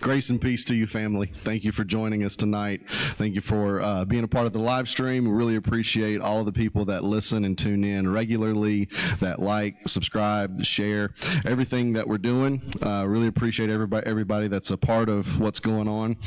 Grace and peace to you, family. Thank you for joining us tonight. Thank you for being a part of the live stream. We really appreciate all of the people that listen and tune in regularly, that like, subscribe, share, everything that we're doing. Really appreciate everybody that's a part of what's going on.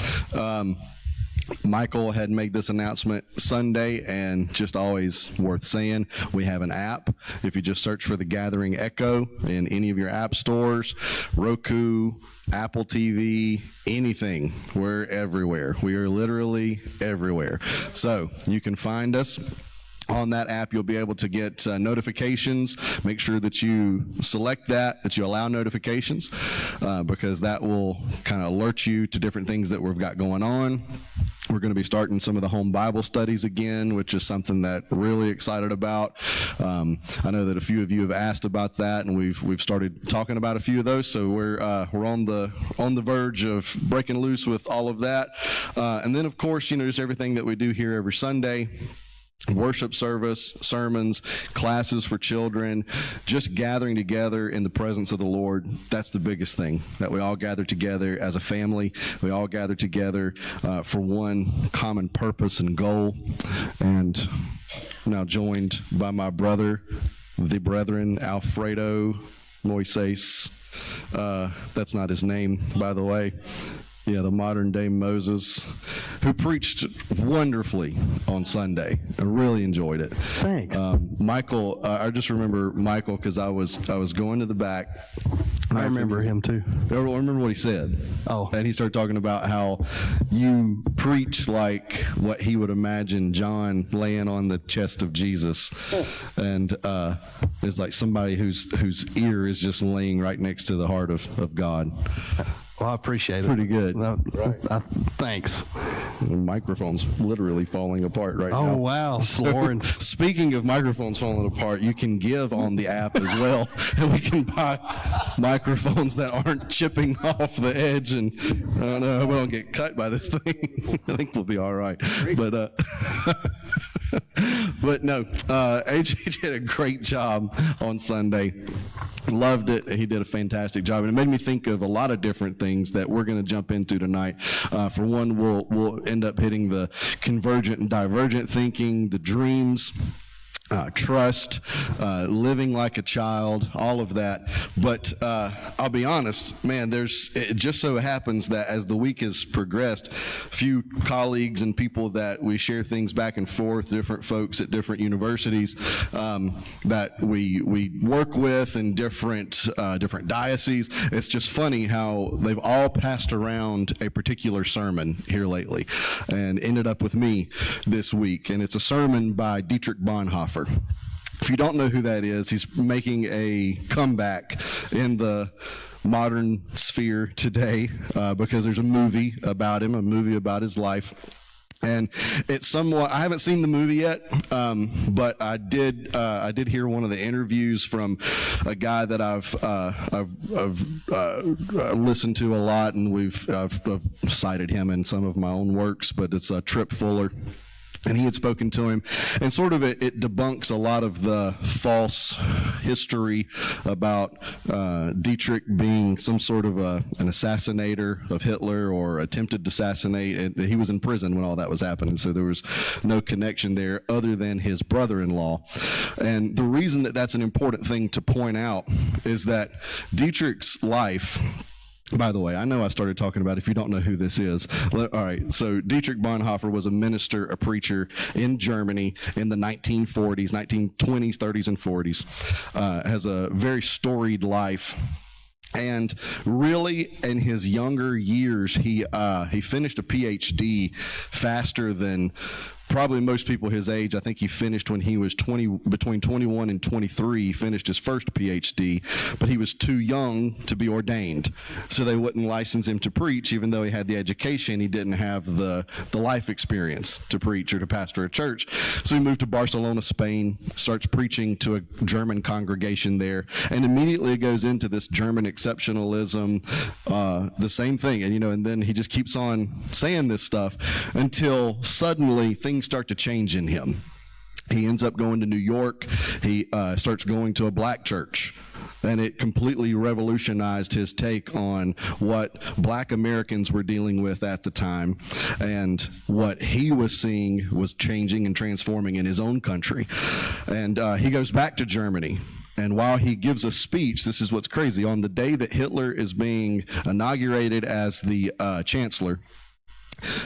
Michael had made this announcement Sunday, and just always worth saying, we have an app. If you just search for The Gathering Echo in any of your app stores, Roku, Apple TV, anything, we're everywhere. We are literally everywhere. So you can find us. On that app, you'll be able to get notifications. Make sure that you select that you allow notifications, because that will kind of alert you to different things that we've got going on. We're going to be starting some of the home Bible studies again, which is something that we're really excited about. I know that a few of you have asked about that, and we've started talking about a few of those. So we're on the verge of breaking loose with all of that. And then, of course, just everything that we do here every Sunday. Worship service, sermons, classes for children, just gathering together in the presence of the Lord. That's the biggest thing, that we all gather together as a family. We all gather together for one common purpose and goal. And I'm now joined by my brother, the brethren, Alfredo Moises. That's not his name, by the way. Yeah, the modern day Moses, who preached wonderfully on Sunday. I really enjoyed it. Thanks. Michael, I just remember Michael because I was going to the back. I remember him too. I remember what he said. Oh. And he started talking about how you preach like what he would imagine John laying on the chest of Jesus. And it's like somebody whose ear is just laying right next to the heart of God. Well, I appreciate it. Pretty good. Thanks. The microphone's literally falling apart right now. Oh, wow. Lauren. Speaking of microphones falling apart, you can give on the app as well, and we can buy microphones that aren't chipping off the edge, and I don't know, we don't get cut by this thing. I think we'll be all right. But no, AJ did a great job on Sunday. Loved it. He did a fantastic job, and it made me think of a lot of different things that we're going to jump into tonight. For one, we'll end up hitting the convergent and divergent thinking, the dreams, trust, living like a child, all of that. But I'll be honest, man, it just so happens that as the week has progressed, few colleagues and people that we share things back and forth, different folks at different universities that we work with in different dioceses, it's just funny how they've all passed around a particular sermon here lately and ended up with me this week. And it's a sermon by Dietrich Bonhoeffer. If you don't know who that is, he's making a comeback in the modern sphere today because there's a movie about him, a movie about his life. And it's somewhat, I haven't seen the movie yet, but I did hear one of the interviews from a guy that I've listened to a lot, and I've cited him in some of my own works, but it's Trip Fuller. And he had spoken to him, and sort of it debunks a lot of the false history about Dietrich being some sort of an assassinator of Hitler or attempted to assassinate. And he was in prison when all that was happening, so there was no connection there other than his brother-in-law. And the reason that that's an important thing to point out is that Dietrich's life. By the way, I know I started talking about, if you don't know who this is. All right, so Dietrich Bonhoeffer was a minister, a preacher in Germany in the 1940s, 1920s, 30s, and 40s. Has a very storied life. And really, in his younger years, he finished a PhD faster than probably most people his age. I think he finished when he was between 21 and 23, he finished his first PhD, but he was too young to be ordained. So they wouldn't license him to preach, even though he had the education. He didn't have the life experience to preach or to pastor a church. So he moved to Barcelona, Spain, starts preaching to a German congregation there, and immediately goes into this German exceptionalism, the same thing. And then he just keeps on saying this stuff until suddenly things start to change in him. He ends up going to New York. He starts going to a black church. And it completely revolutionized his take on what black Americans were dealing with at the time, and what he was seeing was changing and transforming in his own country. And he goes back to Germany. And while he gives a speech, this is what's crazy, on the day that Hitler is being inaugurated as the chancellor,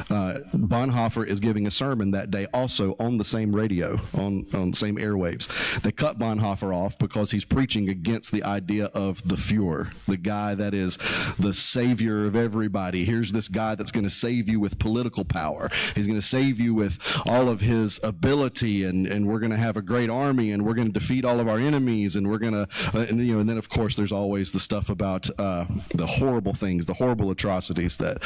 Bonhoeffer is giving a sermon that day also on the same radio, on the same airwaves. They cut Bonhoeffer off because he's preaching against the idea of the Fuhrer, the guy that is the savior of everybody. Here's this guy that's going to save you with political power. He's going to save you with all of his ability, and we're going to have a great army, and we're going to defeat all of our enemies, and we're going to, and then of course there's always the stuff about the horrible things, the horrible atrocities that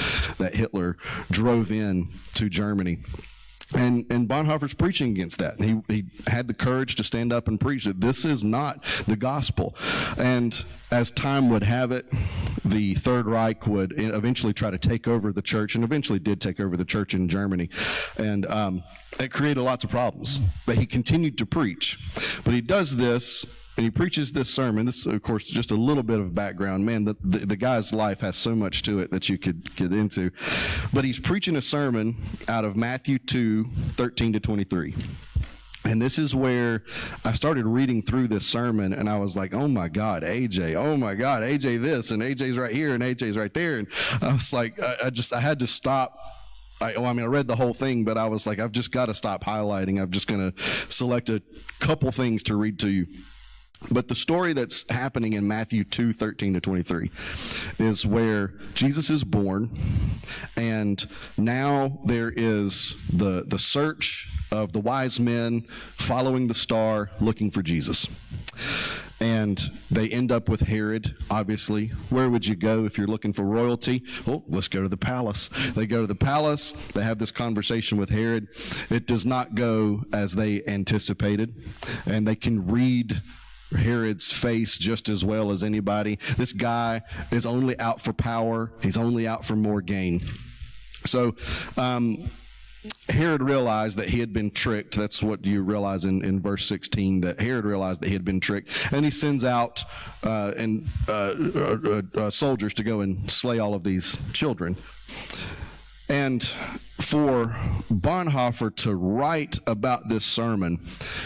Hitler drove in to Germany. And Bonhoeffer's preaching against that. And he had the courage to stand up and preach that this is not the gospel. And as time would have it, the Third Reich would eventually try to take over the church, and eventually did take over the church in Germany. And it created lots of problems. But he continued to preach. But he does this, and he preaches this sermon. This is, of course, just a little bit of background. Man, the guy's life has so much to it that you could get into. But he's preaching a sermon out of Matthew 2:13-23. And this is where I started reading through this sermon, and I was like, oh my God, AJ, oh my God, AJ this, and AJ's right here, and AJ's right there. And I was like, I had to stop. I read the whole thing, but I was like, I've just got to stop highlighting. I'm just going to select a couple things to read to you. But the story that's happening in Matthew 2:13-23 is where Jesus is born, and now there is the search of the wise men following the star looking for Jesus. And they end up with Herod, obviously. Where would you go if you're looking for royalty? Well, let's go to the palace. They go to the palace. They have this conversation with Herod. It does not go as they anticipated, and they can read Herod's face just as well as anybody. This guy is only out for power. He's only out for more gain. So Herod realized that he had been tricked. That's what you realize in verse 16, that Herod realized that he had been tricked, and he sends out soldiers to go and slay all of these children. And for Bonhoeffer to write about this sermon,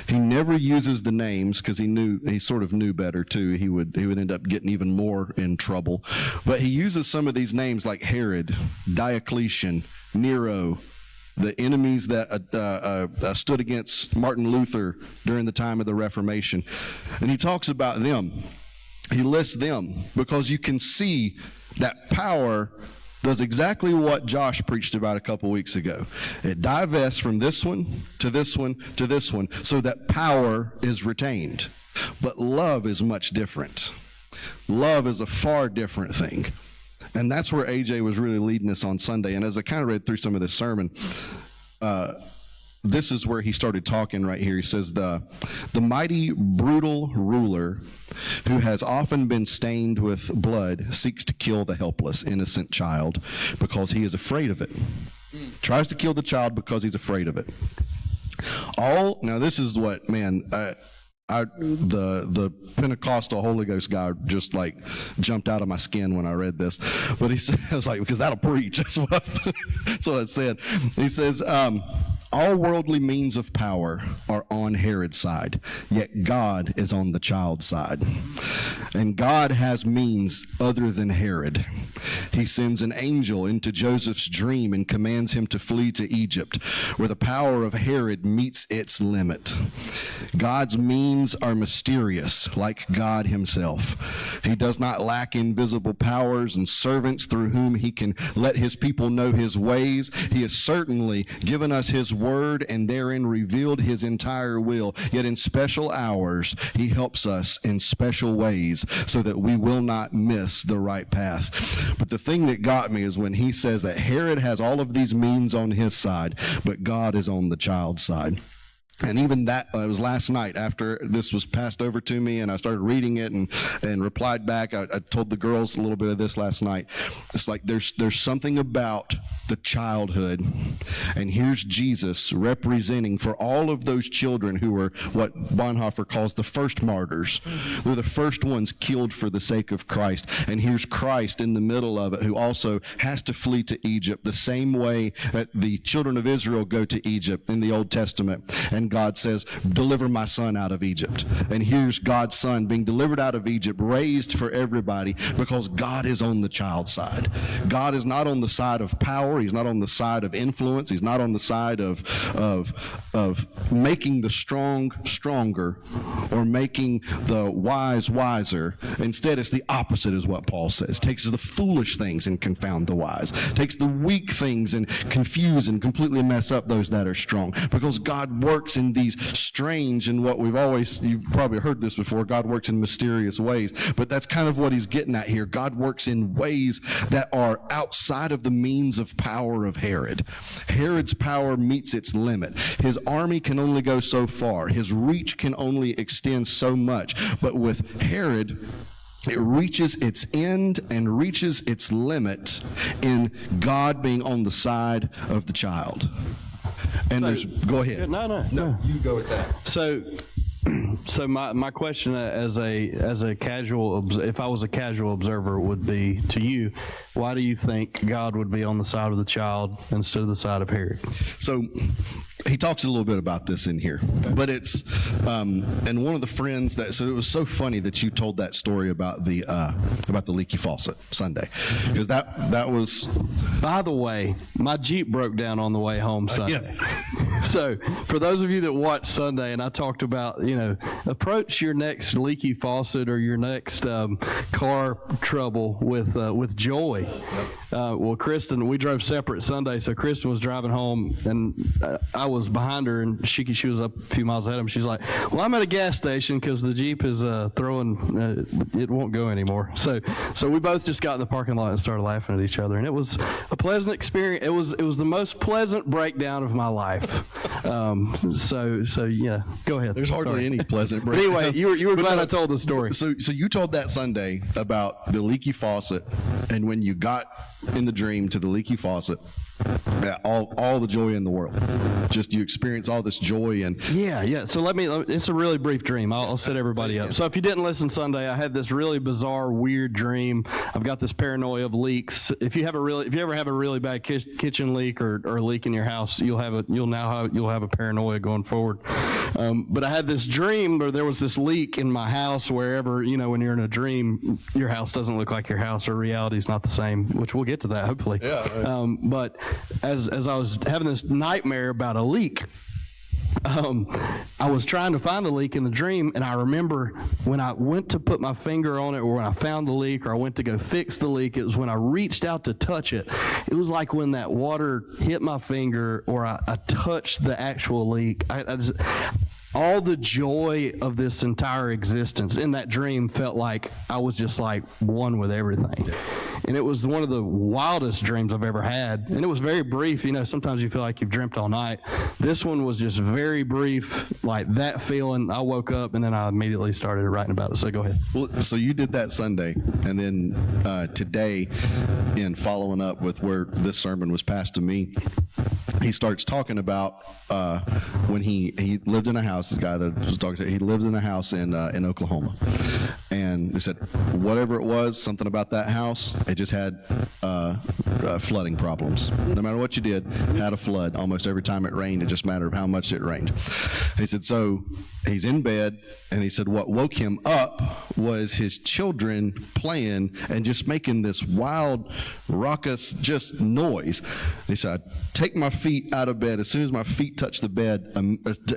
he never uses the names, because he sort of knew better too. He would end up getting even more in trouble. But he uses some of these names like Herod, Diocletian, Nero, the enemies that stood against Martin Luther during the time of the Reformation. And he talks about them. He lists them because you can see that power does exactly what Josh preached about a couple weeks ago. It divests from this one to this one to this one so that power is retained. But love is much different. Love is a far different thing. And that's where AJ was really leading us on Sunday. And as I kind of read through some of this sermon, this is where he started talking right here. He says, the mighty, brutal ruler who has often been stained with blood seeks to kill the helpless, innocent child because he is afraid of it. Tries to kill the child because he's afraid of it. Now this is what, man, the Pentecostal Holy Ghost guy just like jumped out of my skin when I read this. But he said, I was like, because that'll preach. That's what I said. He says, all worldly means of power are on Herod's side, yet God is on the child's side. And God has means other than Herod. He sends an angel into Joseph's dream and commands him to flee to Egypt, where the power of Herod meets its limit. God's means are mysterious, like God himself. He does not lack invisible powers and servants through whom he can let his people know his ways. He has certainly given us his word and therein revealed his entire will. Yet in special hours, he helps us in special ways so that we will not miss the right path. But the thing that got me is when he says that Herod has all of these means on his side, but God is on the child's side. And even that, it was last night after this was passed over to me and I started reading it and replied back. I told the girls a little bit of this last night. It's like there's something about the childhood, and here's Jesus representing for all of those children who were what Bonhoeffer calls the first martyrs. They're the first ones killed for the sake of Christ. And here's Christ in the middle of it, who also has to flee to Egypt the same way that the children of Israel go to Egypt in the Old Testament. And God says, deliver my son out of Egypt. And here's God's son being delivered out of Egypt, raised for everybody, because God is on the child side. God is not on the side of power. He's not on the side of influence. He's not on the side of making the strong stronger or making the wise wiser. Instead, it's the opposite, is what Paul says. Takes the foolish things and confound the wise. Takes the weak things and confuse and completely mess up those that are strong. Because God works in these strange, and what you've probably heard this before, God works in mysterious ways. But that's kind of what he's getting at here. God works in ways that are outside of the means of power of Herod. Herod's power meets its limit. His army can only go so far. His reach can only extend so much. But with Herod, it reaches its end and reaches its limit in God being on the side of the child. And go ahead. No. You go with that. So my question as a casual, if I was a casual observer, would be to you, why do you think God would be on the side of the child instead of the side of Herod? So he talks a little bit about this in here, but it's and one of the friends so it was so funny that you told that story about the leaky faucet Sunday, because that was. By the way, my Jeep broke down on the way home Sunday. Yeah. So for those of you that watched Sunday, and I talked about, approach your next leaky faucet or your next car trouble with joy. Well, Kristen, we drove separate Sunday, so Kristen was driving home, and I was behind her, and she was up a few miles ahead of me. She's like, well, I'm at a gas station because the Jeep is throwing, it won't go anymore. So we both just got in the parking lot and started laughing at each other, and it was a pleasant experience. It was the most pleasant breakdown of my life. So yeah, go ahead. There's hardly any pleasant But breakdowns. anyway, you were glad I told the story. So you told that Sunday about the leaky faucet, and when you got in the dream to the leaky faucet, all the joy in the world. Just you experience all this joy and Yeah. So let me. It's a really brief dream. I'll set everybody up. So if you didn't listen Sunday, I had this really bizarre, weird dream. I've got this paranoia of leaks. If you ever have a really bad kitchen leak or a leak in your house, you'll have a paranoia going forward. But I had this dream where there was this leak in my house. Wherever when you're in a dream, your house doesn't look like your house, or reality is not the same. Which we'll get to that hopefully. Yeah. Right. But as I was having this nightmare about a leak, I was trying to find the leak in the dream, and I remember when I went to put my finger on it, or when I found the leak, or I went to go fix the leak, it was when I reached out to touch it. It was like when that water hit my finger, or I touched the actual leak. All the joy of this entire existence in that dream felt like I was just like one with everything. And it was one of the wildest dreams I've ever had. And it was very brief. Sometimes you feel like you've dreamt all night. This one was just very brief, like that feeling. I woke up and then I immediately started writing about it. So go ahead. Well, so you did that Sunday, and then today, in following up with where this sermon was passed to me, he starts talking about when he lived in a house. The guy that was talking to, he lived in a house in Oklahoma, and they said whatever it was, something about that house, it just had flooding problems. No matter what you did, had a flood almost every time it rained. It just mattered how much it rained. He said so. He's in bed, and he said what woke him up was his children playing and just making this wild, raucous, just noise. He said, I take my feet out of bed. As soon as my feet touch the bed,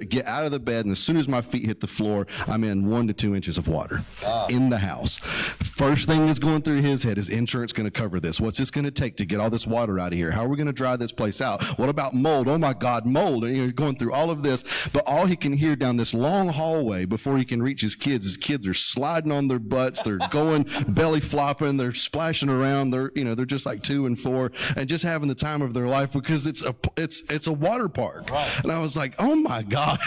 get out of the bed, and as soon as my feet hit the floor, I'm in 1 to 2 inches of water. in the house. First thing that's going through his head is insurance going to cover this? What's this going to take to get all this water out of here? How are we going to dry this place out? What about mold? Oh my God, mold. And he's going through all of this, but all he can hear down this long hallway before he can reach his kids are sliding on their butts. They're going belly flopping. They're splashing around. They're just like 2 and 4 and just having the time of their life because it's a water park. Right. And I was like, oh my God.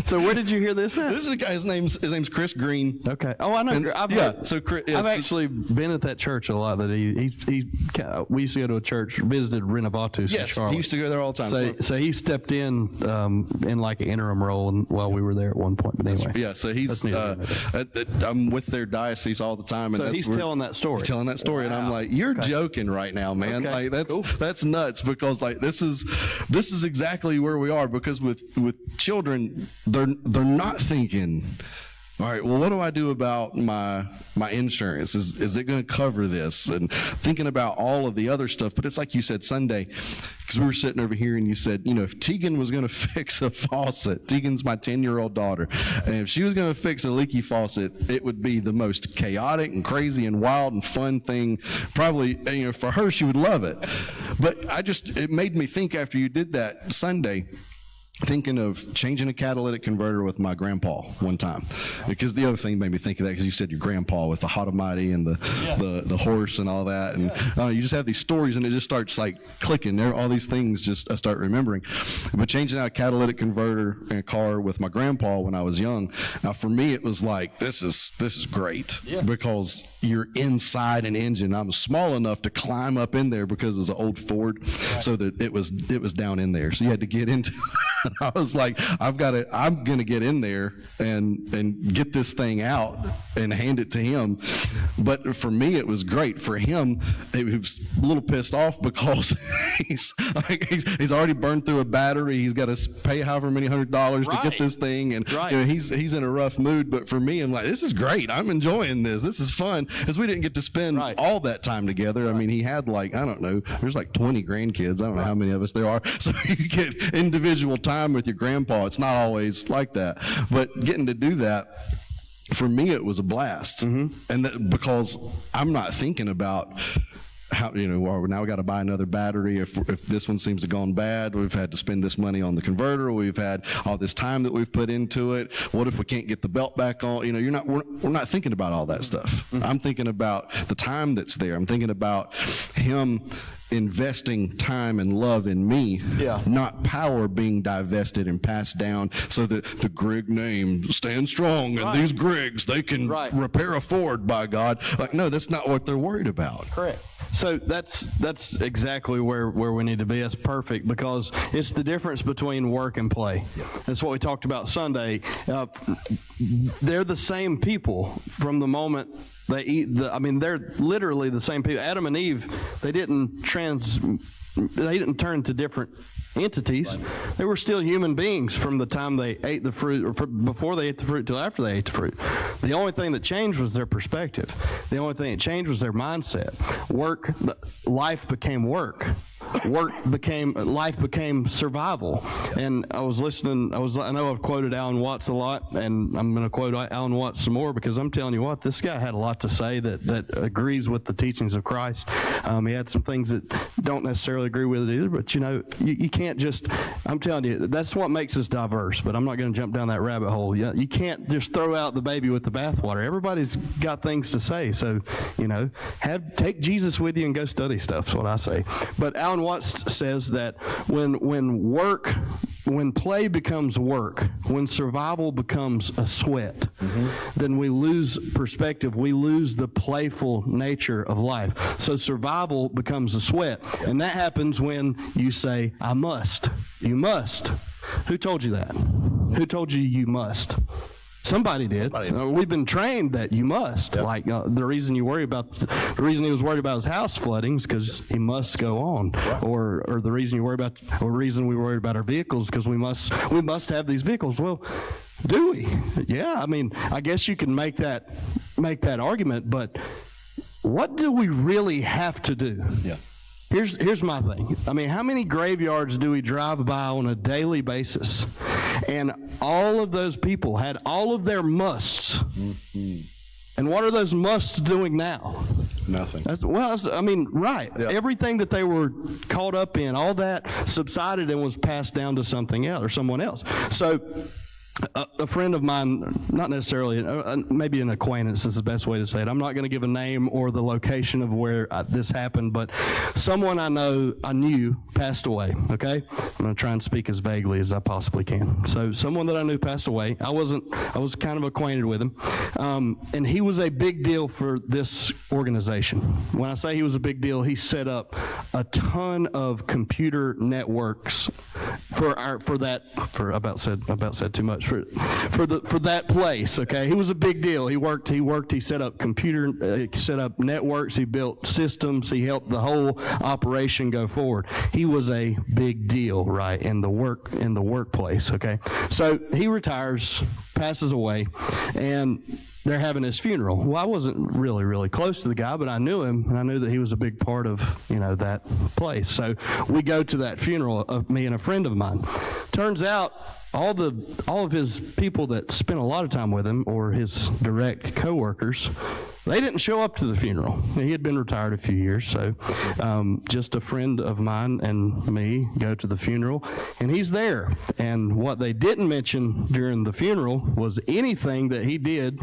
So where did you hear this at? This is a guy, his name's Chris Green. Okay. Oh, I know. And, I've actually been at that church a lot. That we used to go to a church, visited Renovatus in Yes, Charlotte. he used to go there all the time. So he stepped in like an interim role while we were there at one point. But anyway, Yeah, so he's I'm with their diocese all the time, and so he's telling that story. Telling that story, and I'm like, you're joking right now, man. Okay, Like cool. that's nuts because like this is exactly where we are because with children, they're not thinking, all right, well, what do I do about my insurance? Is it going to cover this? And thinking about all of the other stuff. But it's like you said Sunday, because we were sitting over here and you said, if Tegan was going to fix a faucet, Tegan's my 10-year-old daughter, and if she was going to fix a leaky faucet, it would be the most chaotic and crazy and wild and fun thing. Probably, for her, she would love it. But it made me think after you did that Sunday, thinking of changing a catalytic converter with my grandpa one time, because the other thing made me think of that because you said your grandpa with the Hottamite and the horse and all that, and you just have these stories and it just starts like clicking. There, all these things just I start remembering. But changing out a catalytic converter in a car with my grandpa when I was young. Now for me it was like this is great because you're inside an engine. I'm small enough to climb up in there because it was an old Ford, so that it was down in there. So you had to get into. I was like, I'm going to get in there and get this thing out and hand it to him. But for me, it was great. For him, he was a little pissed off because he's already burned through a battery. He's got to pay however many $100 to get this thing. And he's in a rough mood. But for me, I'm like, this is great. I'm enjoying this. This is fun. Because we didn't get to spend all that time together. I mean, he had like, I don't know, there's like 20 grandkids. I don't know how many of us there are. So you get individual time with your grandpa. It's not always like that, but getting to do that for me, it was a blast. And because I'm not thinking about how, well, now we got to buy another battery. If this one seems to have gone bad, we've had to spend this money on the converter. We've had all this time that we've put into it. What if we can't get the belt back on? We're not thinking about all that stuff. I'm thinking about the time that's there. I'm thinking about him investing time and love in me, not power being divested and passed down so that the Grigg name stands strong and these Griggs, they can repair a Ford, by God. Like, no, that's not what they're worried about. Correct. So that's exactly where we need to be. That's perfect because it's the difference between work and play. That's what we talked about Sunday. They're the same people from the moment they eat they're literally the same people. Adam and Eve, they didn't turn into different entities. They were still human beings from the time they ate the fruit, or before they ate the fruit till after they ate the fruit. The only thing that changed was their perspective. The only thing that changed was their mindset. Life became work. Life became survival. And I know I've quoted Alan Watts a lot, and I'm going to quote Alan Watts some more because I'm telling you what, this guy had a lot to say that agrees with the teachings of Christ. He had some things that don't necessarily agree with it either, but you can't just, I'm telling you, that's what makes us diverse, but I'm not going to jump down that rabbit hole. You can't just throw out the baby with the bathwater. Everybody's got things to say, so, take Jesus with you and go study stuff, that's what I say. But Alan Watts says that when play becomes work, when survival becomes a sweat, then we lose perspective. We lose the playful nature of life. So survival becomes a sweat. And that happens when you say, I must. You must. Who told you that? Who told you you must? Somebody did. We've been trained that you must. Yep. Like the reason he was worried about his house flooding is because he must go on, or the reason we worry about our vehicles because we must have these vehicles. Well, do we? Yeah. I guess you can make that argument, but what do we really have to do? Yeah. Here's my thing. How many graveyards do we drive by on a daily basis? And all of those people had all of their musts. And what are those musts doing now? Nothing. Right. Yeah. Everything that they were caught up in, all that subsided and was passed down to something else or someone else. So a friend of mine, not necessarily, maybe an acquaintance is the best way to say it. I'm not going to give a name or the location of where this happened, but someone I knew passed away, okay? I'm going to try and speak as vaguely as I possibly can. So someone that I knew passed away. I was kind of acquainted with him. And he was a big deal for this organization. When I say he was a big deal, he set up a ton of computer networks for that place. Okay, he was a big deal. He set up networks, he built systems, he helped the whole operation go forward. He was a big deal, right, in the workplace. Okay, so he retires, passes away, and they're having his funeral. Well, I wasn't really close to the guy, but I knew him, and I knew that he was a big part of, that place. So we go to that funeral of me and a friend of mine. Turns out all of his people that spent a lot of time with him, or his direct coworkers, they didn't show up to the funeral. He had been retired a few years, so just a friend of mine and me go to the funeral, and he's there. And what they didn't mention during the funeral was anything that he did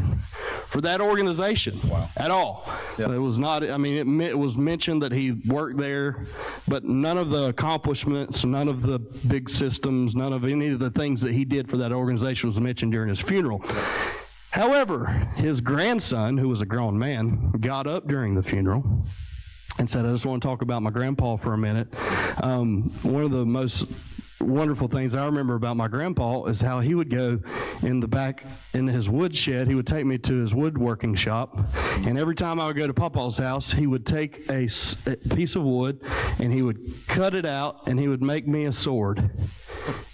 for that organization at all. Yep. It was not. It was mentioned that he worked there, but none of the accomplishments, none of the big systems, none of any of the things that he did for that organization was mentioned during his funeral. However, his grandson, who was a grown man, got up during the funeral and said, "I just want to talk about my grandpa for a minute." One of the most wonderful things I remember about my grandpa is how he would go in the back in his wood shed. He would take me to his woodworking shop, and every time I would go to Papa's house, he would take a piece of wood and he would cut it out and he would make me a sword.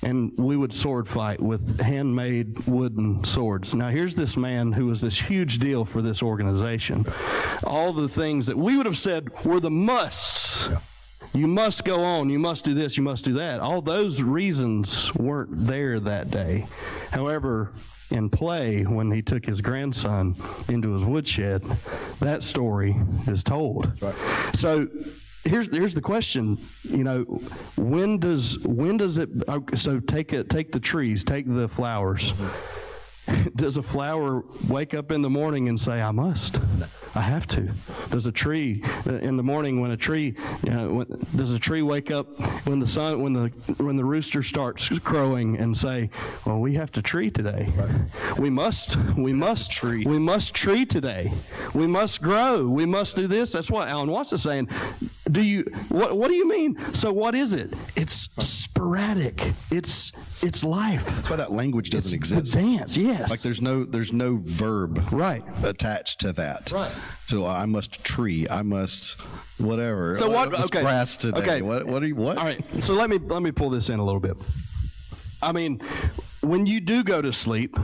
And we would sword fight with handmade wooden swords. Now, here's this man who was this huge deal for this organization. All the things that we would have said were the musts. Yeah. You must go on, you must do this, you must do that. All those reasons weren't there that day. However, in play, when he took his grandson into his woodshed, that story is told. Right. So here's the question, when does it, so take the trees, take the flowers. Does a flower wake up in the morning and say, I must? I have to. Does a tree in the morning, when a tree, does a tree wake up when the sun, when the rooster starts crowing and say, well, we have to tree today. Right. We must tree. We must tree today. We must grow. We must do this. That's what Alan Watts is saying. What do you mean? So what is it? It's sporadic. It's life. That's why that language doesn't exist. The dance, yes. Like there's no verb attached to that. Right. So I must tree. I must whatever. So what? Okay. Grass today. Okay. What? All right. So let me pull this in a little bit. When you do go to sleep,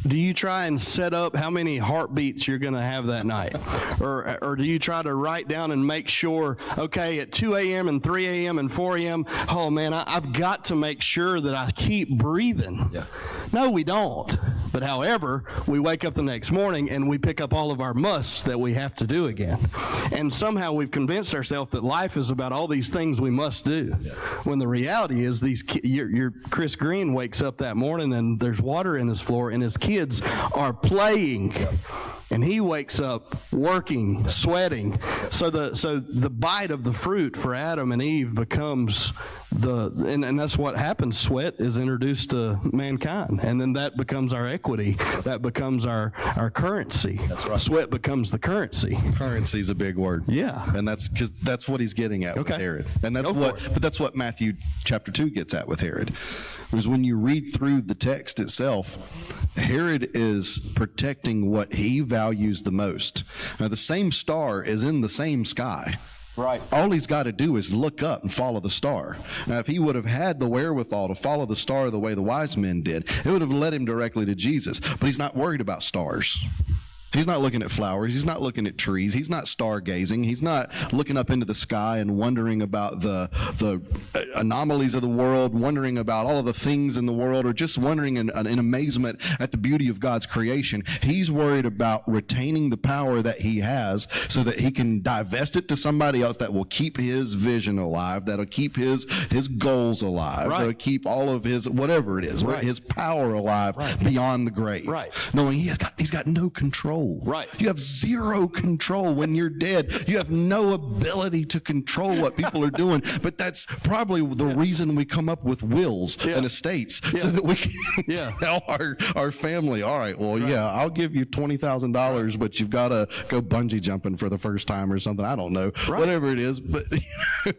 do you try and set up how many heartbeats you're going to have that night? Or do you try to write down and make sure, okay, at 2 a.m. and 3 a.m. and 4 a.m., oh, man, I've got to make sure that I keep breathing. Yeah. No, we don't. But however, we wake up the next morning and we pick up all of our musts that we have to do again. And somehow we've convinced ourselves that life is about all these things we must do. Yeah. When the reality is your Chris Green wakes up that morning and there's water in his floor and his kids are playing. Yep. And he wakes up working, sweating. So the bite of the fruit for Adam and Eve becomes and that's what happens. Sweat is introduced to mankind, and then that becomes our equity. That becomes our currency. That's right. Sweat becomes the currency. Currency is a big word. Yeah, and that's what he's getting at with Herod, and that's what Matthew chapter 2 gets at with Herod. Because when you read through the text itself, Herod is protecting what he values the most. Now, the same star is in the same sky. Right. All he's got to do is look up and follow the star. Now, if he would have had the wherewithal to follow the star the way the wise men did, it would have led him directly to Jesus. But he's not worried about stars. He's not looking at flowers. He's not looking at trees. He's not stargazing. He's not looking up into the sky and wondering about the anomalies of the world, wondering about all of the things in the world, or just wondering in amazement at the beauty of God's creation. He's worried about retaining the power that he has so that he can divest it to somebody else that will keep his vision alive, that'll keep his goals alive, Right. that'll keep all of his, whatever it is, Right. his power alive beyond the grave. Right. Knowing he's got no control. Right. You have zero control when you're dead. You have no ability to control what people are doing. But that's probably the reason we come up with wills and estates so that we can tell our family, all right, well, I'll give you $20,000, but you've got to go bungee jumping for the first time or something. I don't know, whatever it is. But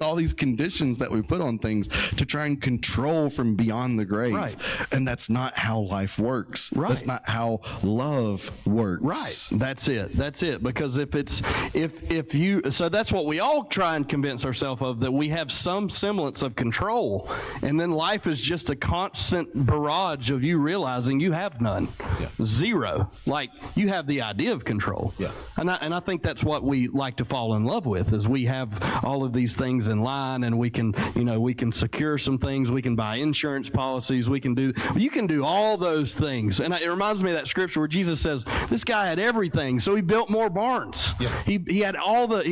all these conditions that we put on things to try and control from beyond the grave. Right. And that's not how life works. Right. That's not how love works. Right. That's it. Because if you, so that's what we all try and convince ourselves of, that we have some semblance of control, and then life is just a constant barrage of you realizing you have none. Zero. Like, you have the idea of control. And I think that's what we like to fall in love with, is we have all of these things in line, and we can secure some things, we can buy insurance policies, you can do all those things. And it reminds me of that scripture where Jesus says, this guy had everything, so he built more barns. He had all the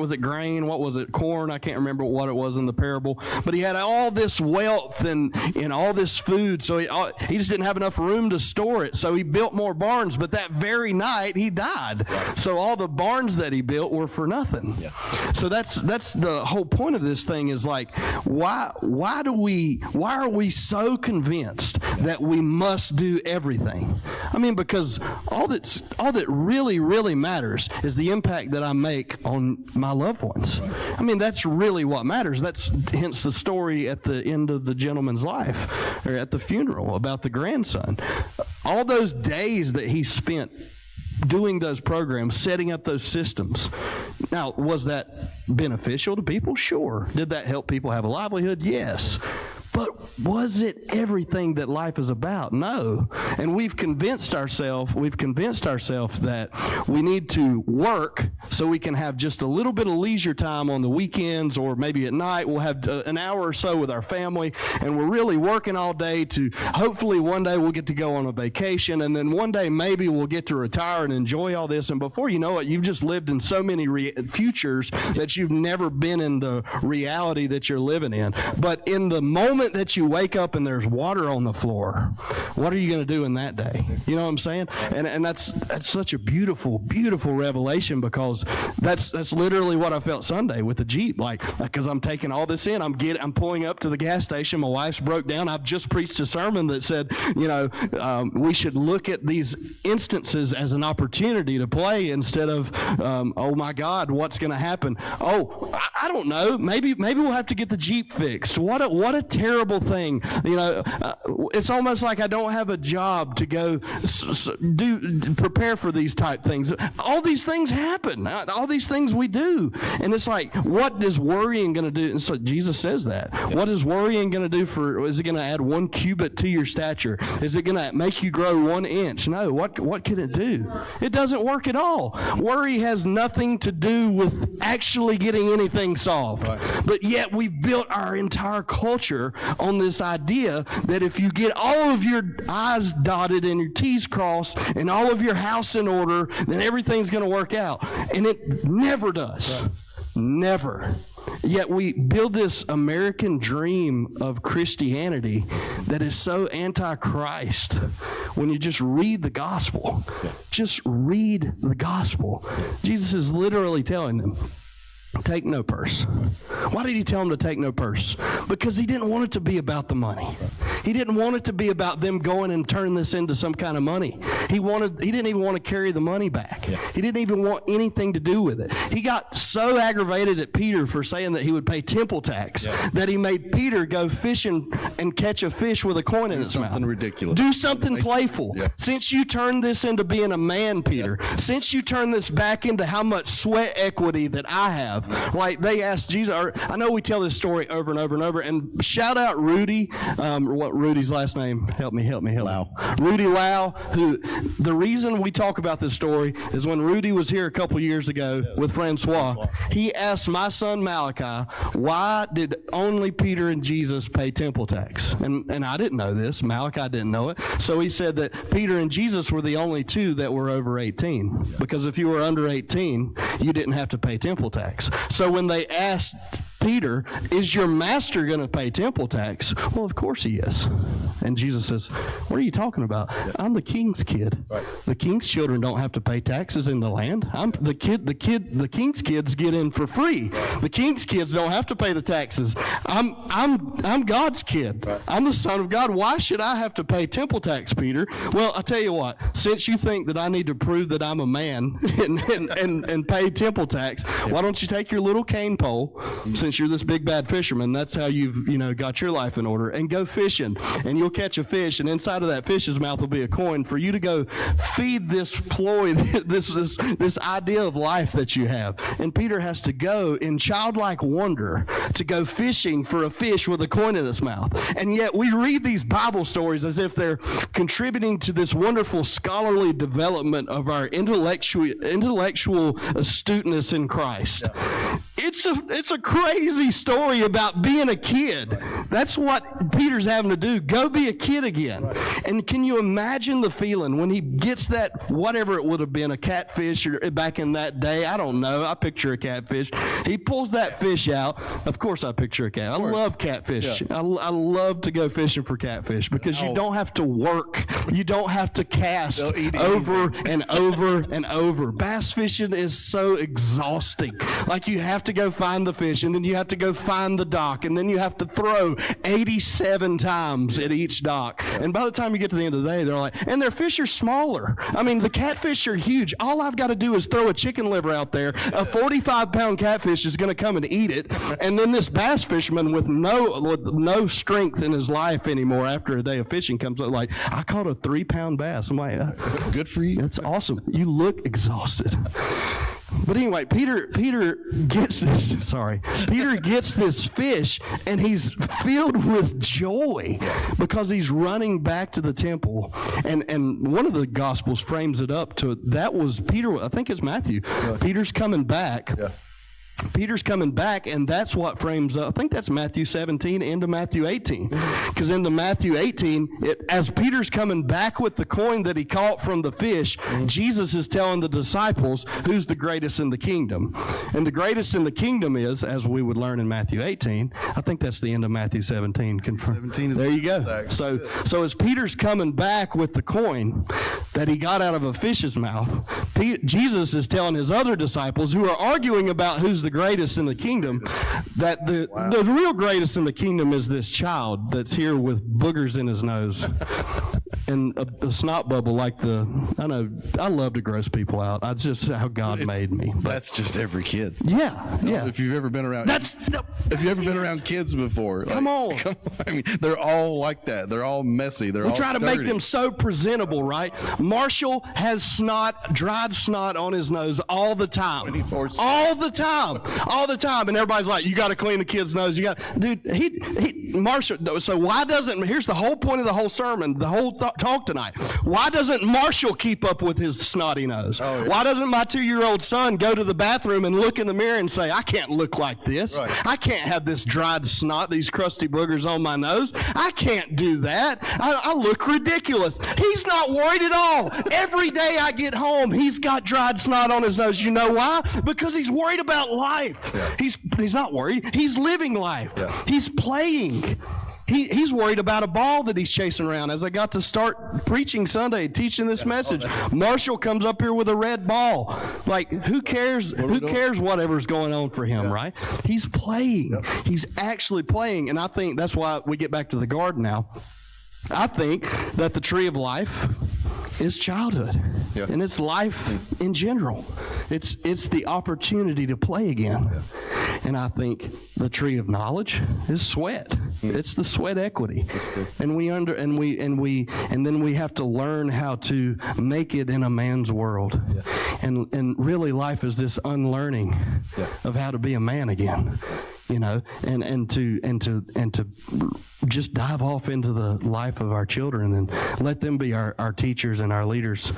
was it grain? What was it? Corn? I can't remember what it was in the parable. But he had all this wealth and all this food, so he just didn't have enough room to store it. So he built more barns. But that very night he died. So all the barns that he built were for nothing. So that's the whole point of this thing, is like, why are we so convinced that we must do everything? I mean, because all that really matters is the impact that I make on my loved ones. I mean, that's really what matters. That's hence the story at the end of the gentleman's life, or at the funeral, about the grandson. All those days that he spent doing those programs, setting up those systems. Now, was that beneficial to people? Sure. Did that help people have a livelihood? Yes. But was it everything that life is about? No. And we've convinced ourselves that we need to work so we can have just a little bit of leisure time on the weekends, or maybe at night we'll have an hour or so with our family, and we're really working all day to hopefully one day we'll get to go on a vacation, and then one day maybe we'll get to retire and enjoy all this, and before you know it, you've just lived in so many futures that you've never been in the reality that you're living in. But in the moment that you wake up and there's water on the floor, what are you going to do in that day? You know what I'm saying? And that's such a beautiful revelation, because that's literally what I felt Sunday with the Jeep, because I'm taking all this in. I'm pulling up to the gas station. My wife's broke down. I've just preached a sermon that said, we should look at these instances as an opportunity to play, instead of, oh my God, what's going to happen? Oh, I don't know. Maybe we'll have to get the Jeep fixed. What a terrible thing. It's almost like I don't have a job to go prepare for these type things. All these things happen. All these things we do. And it's like, what is worrying going to do? And so Jesus says that. Yeah. What is worrying going to do is it going to add 1 cubit to your stature? Is it going to make you grow 1 inch? No. What can it do? It doesn't work at all. Worry has nothing to do with actually getting anything solved. Right. But yet we've built our entire culture on this idea that if you get all of your I's dotted and your T's crossed and all of your house in order, then everything's going to work out. And it never does. Right. Never. Yet we build this American dream of Christianity that is so anti-Christ. When you just read the gospel, just read the gospel. Jesus is literally telling them, take no purse. Why did he tell them to take no purse? Because he didn't want it to be about the money. He didn't want it to be about them going and turning this into some kind of money. He didn't even want to carry the money back. Yeah. He didn't even want anything to do with it. He got so aggravated at Peter for saying that he would pay temple tax that he made Peter go fishing and catch a fish with a coin in its mouth. Something ridiculous. Do something playful. Yeah. Since you turned this into being a man, Peter, since you turned this back into how much sweat equity that I have, like they asked Jesus, I know we tell this story over and over and over, and shout out Rudy, Rudy's last name? Help me. Lau. Rudy Lau, who, the reason we talk about this story is when Rudy was here a couple years ago with Francois, he asked my son Malachi, why did only Peter and Jesus pay temple tax? And I didn't know this. Malachi didn't know it. So he said that Peter and Jesus were the only two that were over 18. Because if you were under 18, you didn't have to pay temple tax. So when they asked Peter, is your master going to pay temple tax? Well, of course he is. And Jesus says, what are you talking about? I'm the king's kid. Right. The king's children don't have to pay taxes in the land. I'm the king's kids get in for free. The king's kids don't have to pay the taxes. I'm God's kid. Right. I'm the son of God. Why should I have to pay temple tax, Peter? Well, I'll tell you what, since you think that I need to prove that I'm a man and pay temple tax, why don't you take your little cane pole, since you're this big bad fisherman, that's how you've got your life in order, and go fishing, and you'll catch a fish, and inside of that fish's mouth will be a coin for you to go feed this ploy, this idea of life that you have. And Peter has to go in childlike wonder to go fishing for a fish with a coin in its mouth. And yet we read these Bible stories as if they're contributing to this wonderful scholarly development of our intellectual astuteness in Christ. Yeah. It's a crazy story about being a kid. That's what Peter's having to do. Go be a kid again. Right. And can you imagine the feeling when he gets that, whatever it would have been, a catfish or back in that day? I don't know. I picture a catfish. He pulls that fish out. Of course I picture a cat. I love catfish. Yeah. I love to go fishing for catfish because you don't have to work. You don't have to cast over and over and over. Bass fishing is so exhausting. Like you have to go find the fish, and then you have to go find the dock, and then you have to throw 87 times at each dock. Yeah. And by the time you get to the end of the day, they're like, and their fish are smaller. I mean, the catfish are huge. All I've got to do is throw a chicken liver out there. A 45-pound catfish is going to come and eat it. And then this bass fisherman with no strength in his life anymore after a day of fishing comes up like, I caught a 3-pound bass. I'm like, good for you. That's awesome. You look exhausted. But anyway, Peter gets this fish, and he's filled with joy because he's running back to the temple. And one of the Gospels frames it up to, that was Peter, I think it's Matthew. Yeah. Peter's coming back. Yeah. Peter's coming back, and that's what frames up. I think that's Matthew 17 into Matthew 18. Because into Matthew 18, as Peter's coming back with the coin that he caught from the fish, Jesus is telling the disciples who's the greatest in the kingdom. And the greatest in the kingdom is, as we would learn in Matthew 18, I think that's the end of Matthew 17. 17 is there you go. So as Peter's coming back with the coin that he got out of a fish's mouth, Jesus is telling his other disciples who are arguing about who's the greatest in the kingdom, that the real greatest in the kingdom is this child that's here with boogers in his nose and a snot bubble like I know, I love to gross people out. That's just how God made me. But that's just every kid. Yeah. If you've ever been around kids before. Come on. I mean, they're all like that. They're all messy. We try to make them so presentable, right? Marshall has dried snot on his nose all the time. 24/7. All the time. And everybody's like, you got to clean the kid's nose. Marshall, so why doesn't, here's the whole point of the whole sermon, the whole talk tonight. Why doesn't Marshall keep up with his snotty nose? Oh, yeah. Why doesn't my 2-year-old son go to the bathroom and look in the mirror and say, I can't look like this. Right. I can't have this dried snot, these crusty boogers on my nose. I can't do that. I look ridiculous. He's not worried at all. Every day I get home, he's got dried snot on his nose. You know why? Because he's worried about life. Yeah. He's not worried. He's living life. Yeah. He's playing. He's worried about a ball that he's chasing around. As I got to start preaching Sunday, teaching this message, Marshall comes up here with a red ball. Like, who cares? Who cares whatever's going on for him, right? He's playing. Yeah. He's actually playing. And I think that's why we get back to the garden now. I think that the tree of life is childhood, and it's life in general. It's the opportunity to play again. Yeah. And I think the tree of knowledge is sweat. It's the sweat equity. And then we have to learn how to make it in a man's world. Yeah. And really life is this unlearning of how to be a man again. and to just dive off into the life of our children and let them be our teachers and our leaders.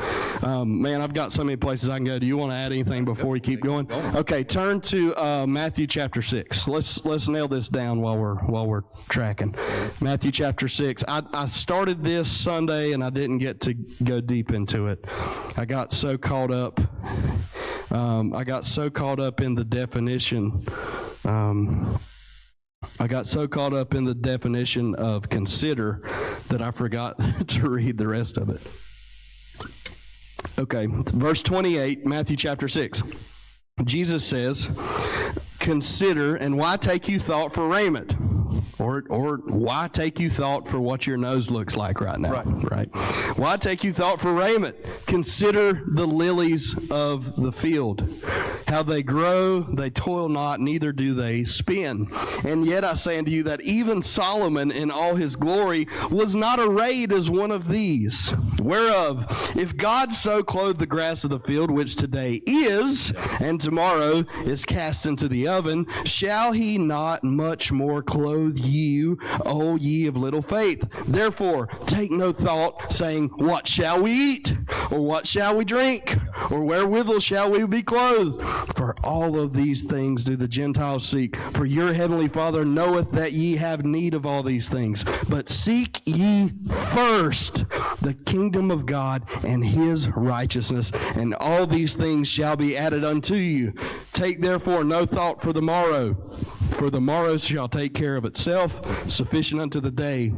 Man, I've got so many places I can go. Do you want to add anything before we keep going? Okay, turn to Matthew chapter 6. Let's nail this down while we're tracking. Matthew chapter 6. I started this Sunday and I didn't get to go deep into it. I got so caught up. In the definition. I got so caught up in the definition of consider that I forgot to read the rest of it. Okay, verse 28, Matthew chapter 6. Jesus says, consider, and why take you thought for raiment? Or why take you thought for what your nose looks like right now? Right. Why take you thought for raiment? Consider the lilies of the field, how they grow, they toil not, neither do they spin. And yet I say unto you that even Solomon in all his glory was not arrayed as one of these. Whereof, if God so clothe the grass of the field, which today is, and tomorrow is cast into the oven, shall he not much more clothe you, O ye of little faith? Therefore, take no thought, saying, what shall we eat? Or what shall we drink? Or wherewithal shall we be clothed? For all of these things do the Gentiles seek. For your heavenly Father knoweth that ye have need of all these things. But seek ye first the kingdom of God and his righteousness, and all these things shall be added unto you. Take therefore no thought for the morrow, for the morrow shall take care of itself. Sufficient unto the day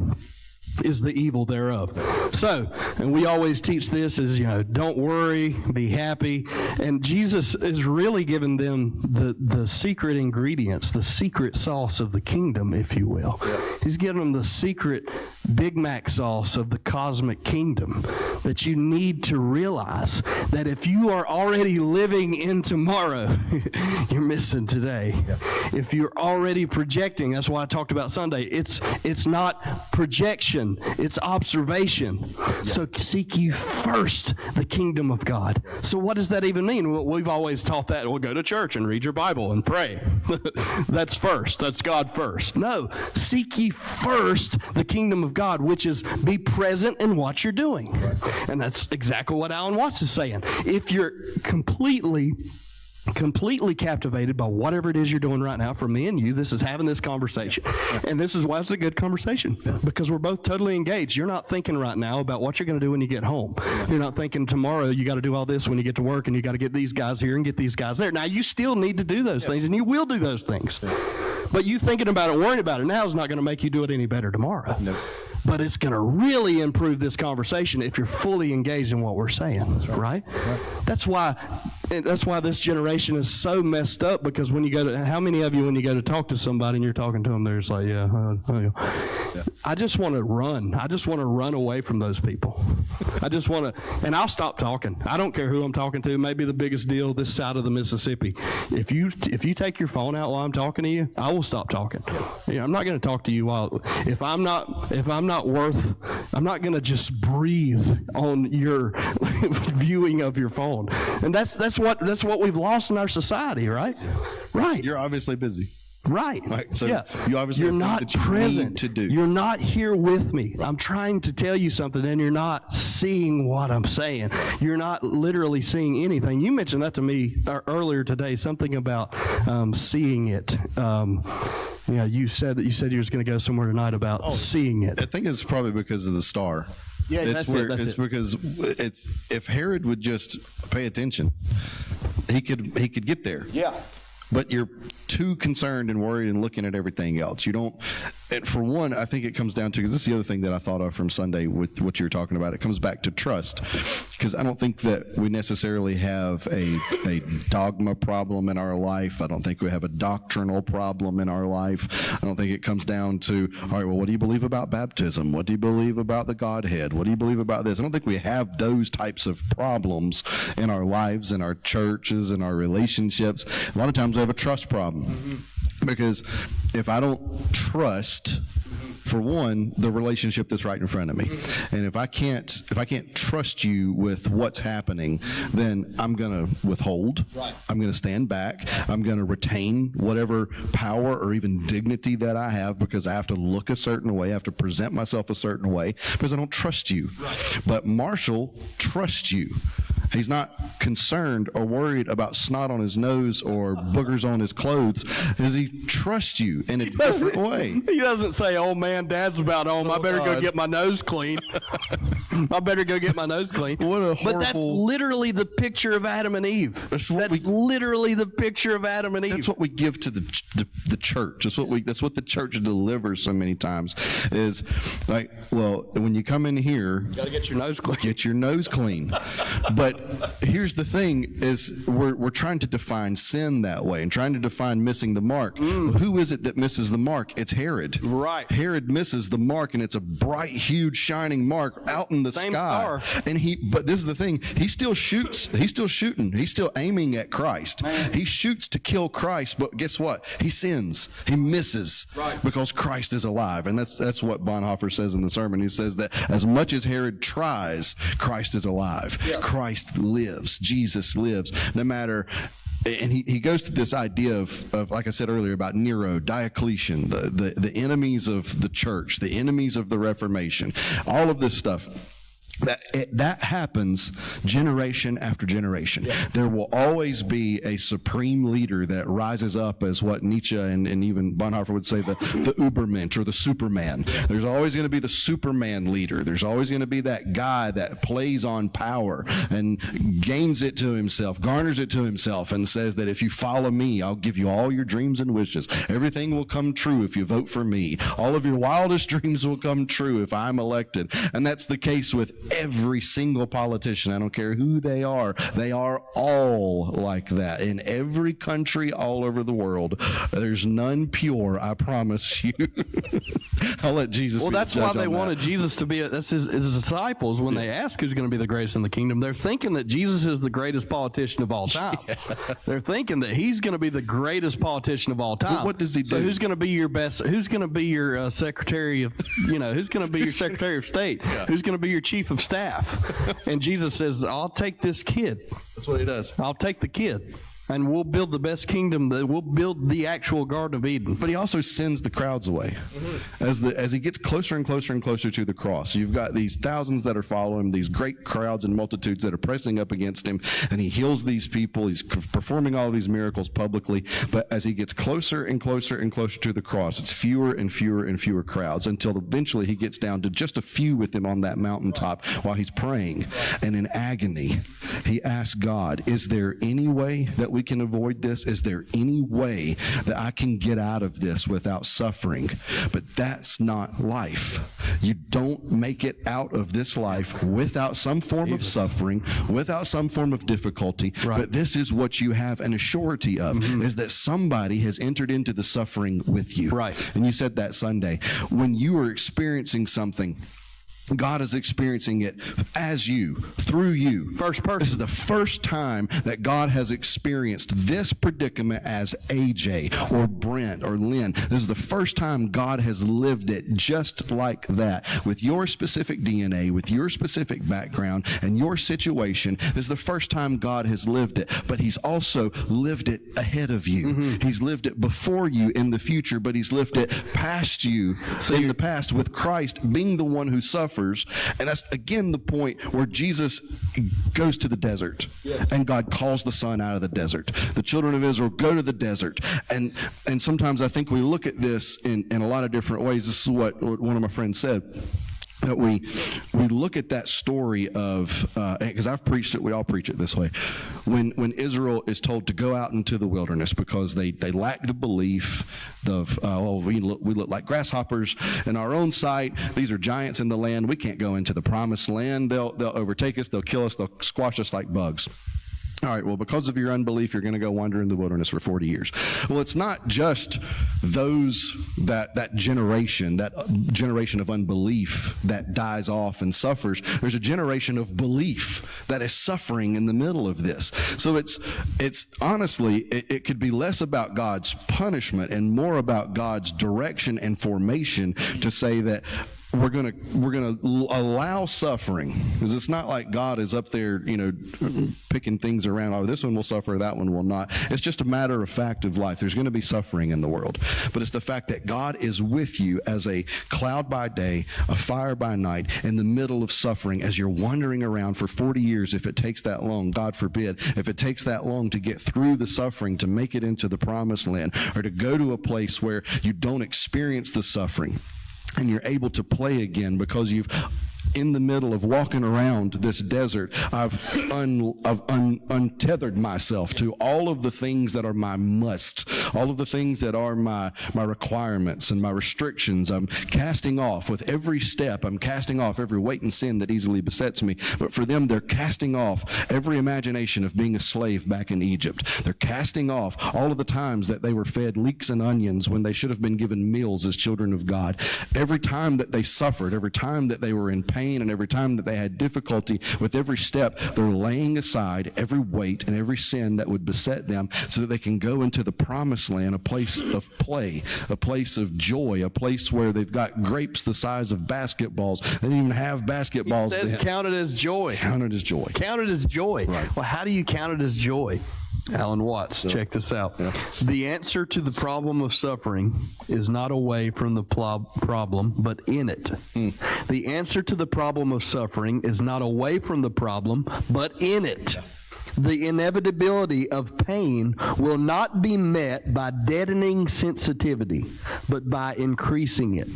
is the evil thereof. So, and we always teach this is, don't worry, be happy. And Jesus is really giving them the secret ingredients, the secret sauce of the kingdom, if you will. Yeah. He's giving them the secret Big Mac sauce of the cosmic kingdom, that you need to realize that if you are already living in tomorrow, you're missing today. Yeah. If you're already projecting, that's why I talked about Sunday, it's not projection, it's observation. Yeah. So seek ye first the kingdom of God. So what does that even mean? Well, we've always taught that, well, go to church and read your Bible and pray. That's first. That's God first. No, seek ye first the kingdom of God, which is be present in what you're doing. And that's exactly what Alan Watts is saying. If you're completely captivated by whatever it is you're doing right now, for me and you, this is having this conversation. And this is why it's a good conversation, because we're both totally engaged. You're not thinking right now about what you're going to do when you get home. You're not thinking tomorrow you got to do all this when you get to work, and you got to get these guys here and get these guys there. Now, you still need to do those things, and you will do those things. But you thinking about it, worrying about it now is not going to make you do it any better tomorrow. No. But it's going to really improve this conversation if you're fully engaged in what we're saying, right? That's why this generation is so messed up, because when you go to, how many of you, when you go to talk to somebody and you're talking to them, they're just like, I just want to run. I just want to run away from those people. I just want to, and I'll stop talking. I don't care who I'm talking to. Maybe the biggest deal this side of the Mississippi. If you take your phone out while I'm talking to you, I will stop talking. I'm not going to talk to you while, if I'm not I'm not going to just breathe on your viewing of your phone. And that's what we've lost in our society, right? Right. You're obviously busy. Right. So you obviously you're not that you present. Need to do. You're not here with me. I'm trying to tell you something, and you're not seeing what I'm saying. You're not literally seeing anything. You mentioned that to me earlier today, something about seeing it. You said you was going to go somewhere tonight about seeing it. I think it's probably because of the star. Yeah, it's because if Herod would just pay attention, he could get there. Yeah. But you're too concerned and worried and looking at everything else. You don't, and for one, I think it comes down to, because this is the other thing that I thought of from Sunday with what you were talking about, it comes back to trust. Because I don't think that we necessarily have a dogma problem in our life. I don't think we have a doctrinal problem in our life. I don't think it comes down to, all right, well, what do you believe about baptism? What do you believe about the Godhead? What do you believe about this? I don't think we have those types of problems in our lives, in our churches, in our relationships. A lot of times we have a trust problem. Mm-hmm. Because if I don't trust for one, the relationship that's right in front of me. And if I can't trust you with what's happening, then I'm going to withhold. Right. I'm going to stand back. I'm going to retain whatever power or even dignity that I have because I have to look a certain way. I have to present myself a certain way because I don't trust you. Right. But Marshall trusts you. He's not concerned or worried about snot on his nose or boogers on his clothes, as he trusts you in a different way. He doesn't say, "Oh man, Dad's about home. I better go get my nose clean." I better go get my nose clean. What a horrible... But that's literally the picture of Adam and Eve. That's literally the picture of Adam and Eve. That's what we give to the church. That's what the church delivers so many times. Is like, well, when you come in here, you got to get your nose clean. Get your nose clean. But here's the thing: is we're trying to define sin that way and trying to define missing the mark. Well, who is it that misses the mark? It's Herod. Right. Herod misses the mark, and it's a bright, huge, shining mark out in the Same sky. Star. But this is the thing: he still shoots. He's still shooting. He's still aiming at Christ. Man. He shoots to kill Christ, but guess what? He sins. He misses because Christ is alive, and that's what Bonhoeffer says in the sermon. He says that as much as Herod tries, Christ is alive. Yeah. Christ lives. Jesus lives. No matter. And he goes to this idea of, like I said earlier, about Nero, Diocletian, the enemies of the church, the enemies of the Reformation, all of this stuff. That happens generation after generation. Yeah. There will always be a supreme leader that rises up as what Nietzsche and even Bonhoeffer would say, the Ubermensch or the Superman. Yeah. There's always going to be the Superman leader. There's always going to be that guy that plays on power and gains it to himself, garners it to himself, and says that if you follow me, I'll give you all your dreams and wishes. Everything will come true if you vote for me. All of your wildest dreams will come true if I'm elected. And that's the case with every single politician. I don't care who they are all like that. In every country all over the world, there's none pure, I promise you. I'll let Jesus Well, be that's the judge why they on wanted that. Jesus to be, that's his disciples, when they ask who's going to be the greatest in the kingdom, they're thinking that Jesus is the greatest politician of all time. Yeah. They're thinking that he's going to be the greatest politician of all time. What does he do? So who's going to be your best, who's going to be your secretary of, who's going to be your secretary of state? Yeah. Who's going to be your chief of staff? And Jesus says, I'll take this kid. That's what he does. I'll take the kid. And we'll build the best kingdom. We'll build the actual Garden of Eden. But he also sends the crowds away. Mm-hmm. As he gets closer and closer and closer to the cross, you've got these thousands that are following him, these great crowds and multitudes that are pressing up against him, and he heals these people. He's performing all of these miracles publicly. But as he gets closer and closer and closer to the cross, it's fewer and fewer and fewer crowds until eventually he gets down to just a few with him on that mountaintop while he's praying. And in agony, he asks God, is there any way that we can avoid this? Is there any way that I can get out of this without suffering? But that's not life. You don't make it out of this life without some form of suffering, without some form of difficulty. Right. But this is what you have an assurity of, is that somebody has entered into the suffering with you. Right. And you said that Sunday, when you are experiencing something, God is experiencing it as you, through you. First person. This is the first time that God has experienced this predicament as AJ or Brent or Lynn. This is the first time God has lived it just like that, with your specific DNA, with your specific background and your situation. This is the first time God has lived it, but he's also lived it ahead of you. Mm-hmm. He's lived it before you in the future, but he's lived it past you in the past, with Christ being the one who suffered. And that's again the point where Jesus goes to the desert, and God calls the son out of the desert. The children of Israel go to the desert, and sometimes I think we look at this in a lot of different ways. This is what one of my friends said. That we look at that story of, because I've preached it, we all preach it this way, when Israel is told to go out into the wilderness because they lack the belief of, we look like grasshoppers in our own sight. These are giants in the land. We can't go into the promised land. They'll overtake us. They'll kill us. They'll squash us like bugs. All right, well, because of your unbelief, you're going to go wander in the wilderness for 40 years. Well, it's not just those, that generation of unbelief that dies off and suffers. There's a generation of belief that is suffering in the middle of this. So it's honestly, it could be less about God's punishment and more about God's direction and formation to say that we're gonna allow suffering, because it's not like God is up there, picking things around. Oh, this one will suffer, that one will not. It's just a matter of fact of life. There's going to be suffering in the world, but it's the fact that God is with you as a cloud by day, a fire by night, in the middle of suffering as you're wandering around for 40 years. If it takes that long, God forbid, if it takes that long to get through the suffering to make it into the promised land, or to go to a place where you don't experience the suffering, and you're able to play again because you've, in the middle of walking around this desert, I've untethered myself to all of the things that are my musts, all of the things that are my requirements and my restrictions. I'm casting off with every step. I'm casting off every weight and sin that easily besets me. But for them, they're casting off every imagination of being a slave back in Egypt. They're casting off all of the times that they were fed leeks and onions when they should have been given meals as children of God. Every time that they suffered, every time that they were in pain, and every time that they had difficulty with every step, they're laying aside every weight and every sin that would beset them so that they can go into the promised land, a place of play, a place of joy, a place where they've got grapes the size of basketballs. They didn't even have basketballs It says then. count it as joy. Count it as joy. Count it as joy. Right. Well, how do you count it as joy? Alan Watts, check this out. Yeah. The answer to the problem of suffering is not away from the problem, but in it. The answer to the problem of suffering is not away from the problem, but in it. The inevitability of pain will not be met by deadening sensitivity, but by increasing it,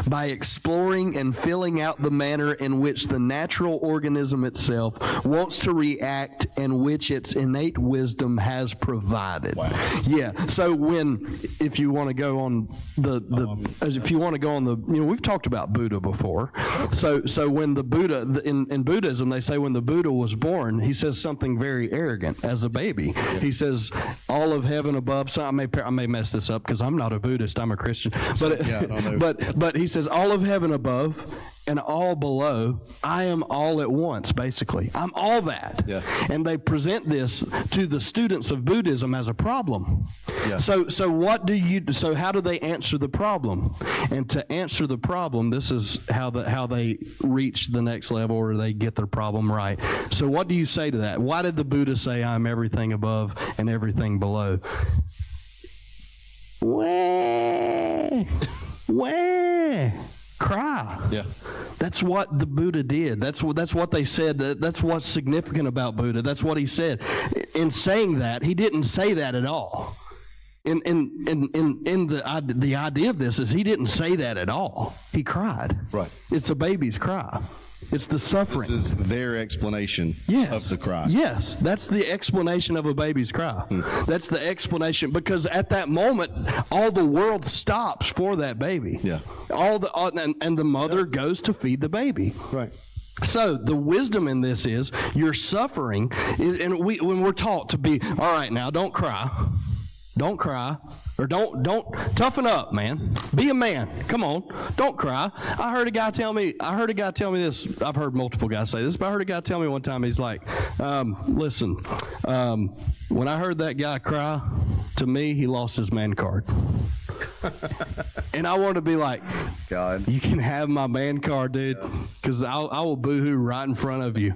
by exploring and filling out the manner in which the natural organism itself wants to react and which its innate wisdom has provided. Wow. Yeah. So if you want to go on we've talked about Buddha before. So when the Buddha, in Buddhism, they say when the Buddha was born, he says something very arrogant as a baby. He says, all of heaven above, so I may mess this up because I'm not a Buddhist, I'm a Christian. But, yeah, I don't know. but he says, all of heaven above and all below, I am all at once, basically. I'm all that. Yeah. And they present this to the students of Buddhism as a problem. Yeah. So how do they answer the problem? And to answer the problem, this is how they reach the next level, or they get their problem right. So what do you say to that? Why did the Buddha say, I'm everything above and everything below? Where? Cry. Yeah. That's what the Buddha did. That's what they said. That's what's significant about Buddha. That's what he said. In saying that, he didn't say that at all. In the idea of this is he didn't say that at all. He cried. Right. It's a baby's cry. It's the suffering. This is their explanation of the cry. Yes, that's the explanation of a baby's cry. That's the explanation, because at that moment, all the world stops for that baby. Yeah. And the mother goes to feed the baby. Right. So the wisdom in this is your suffering is, and when we're taught to be, all right, now don't cry. Don't cry, or don't toughen up, man. Be a man. Come on, don't cry. I heard a guy tell me this. I've heard multiple guys say this, but I heard a guy tell me one time. He's like, "Listen, when I heard that guy cry, to me, he lost his man card." And I want to be like, God, you can have my man card, dude, because I will boo-hoo right in front of you.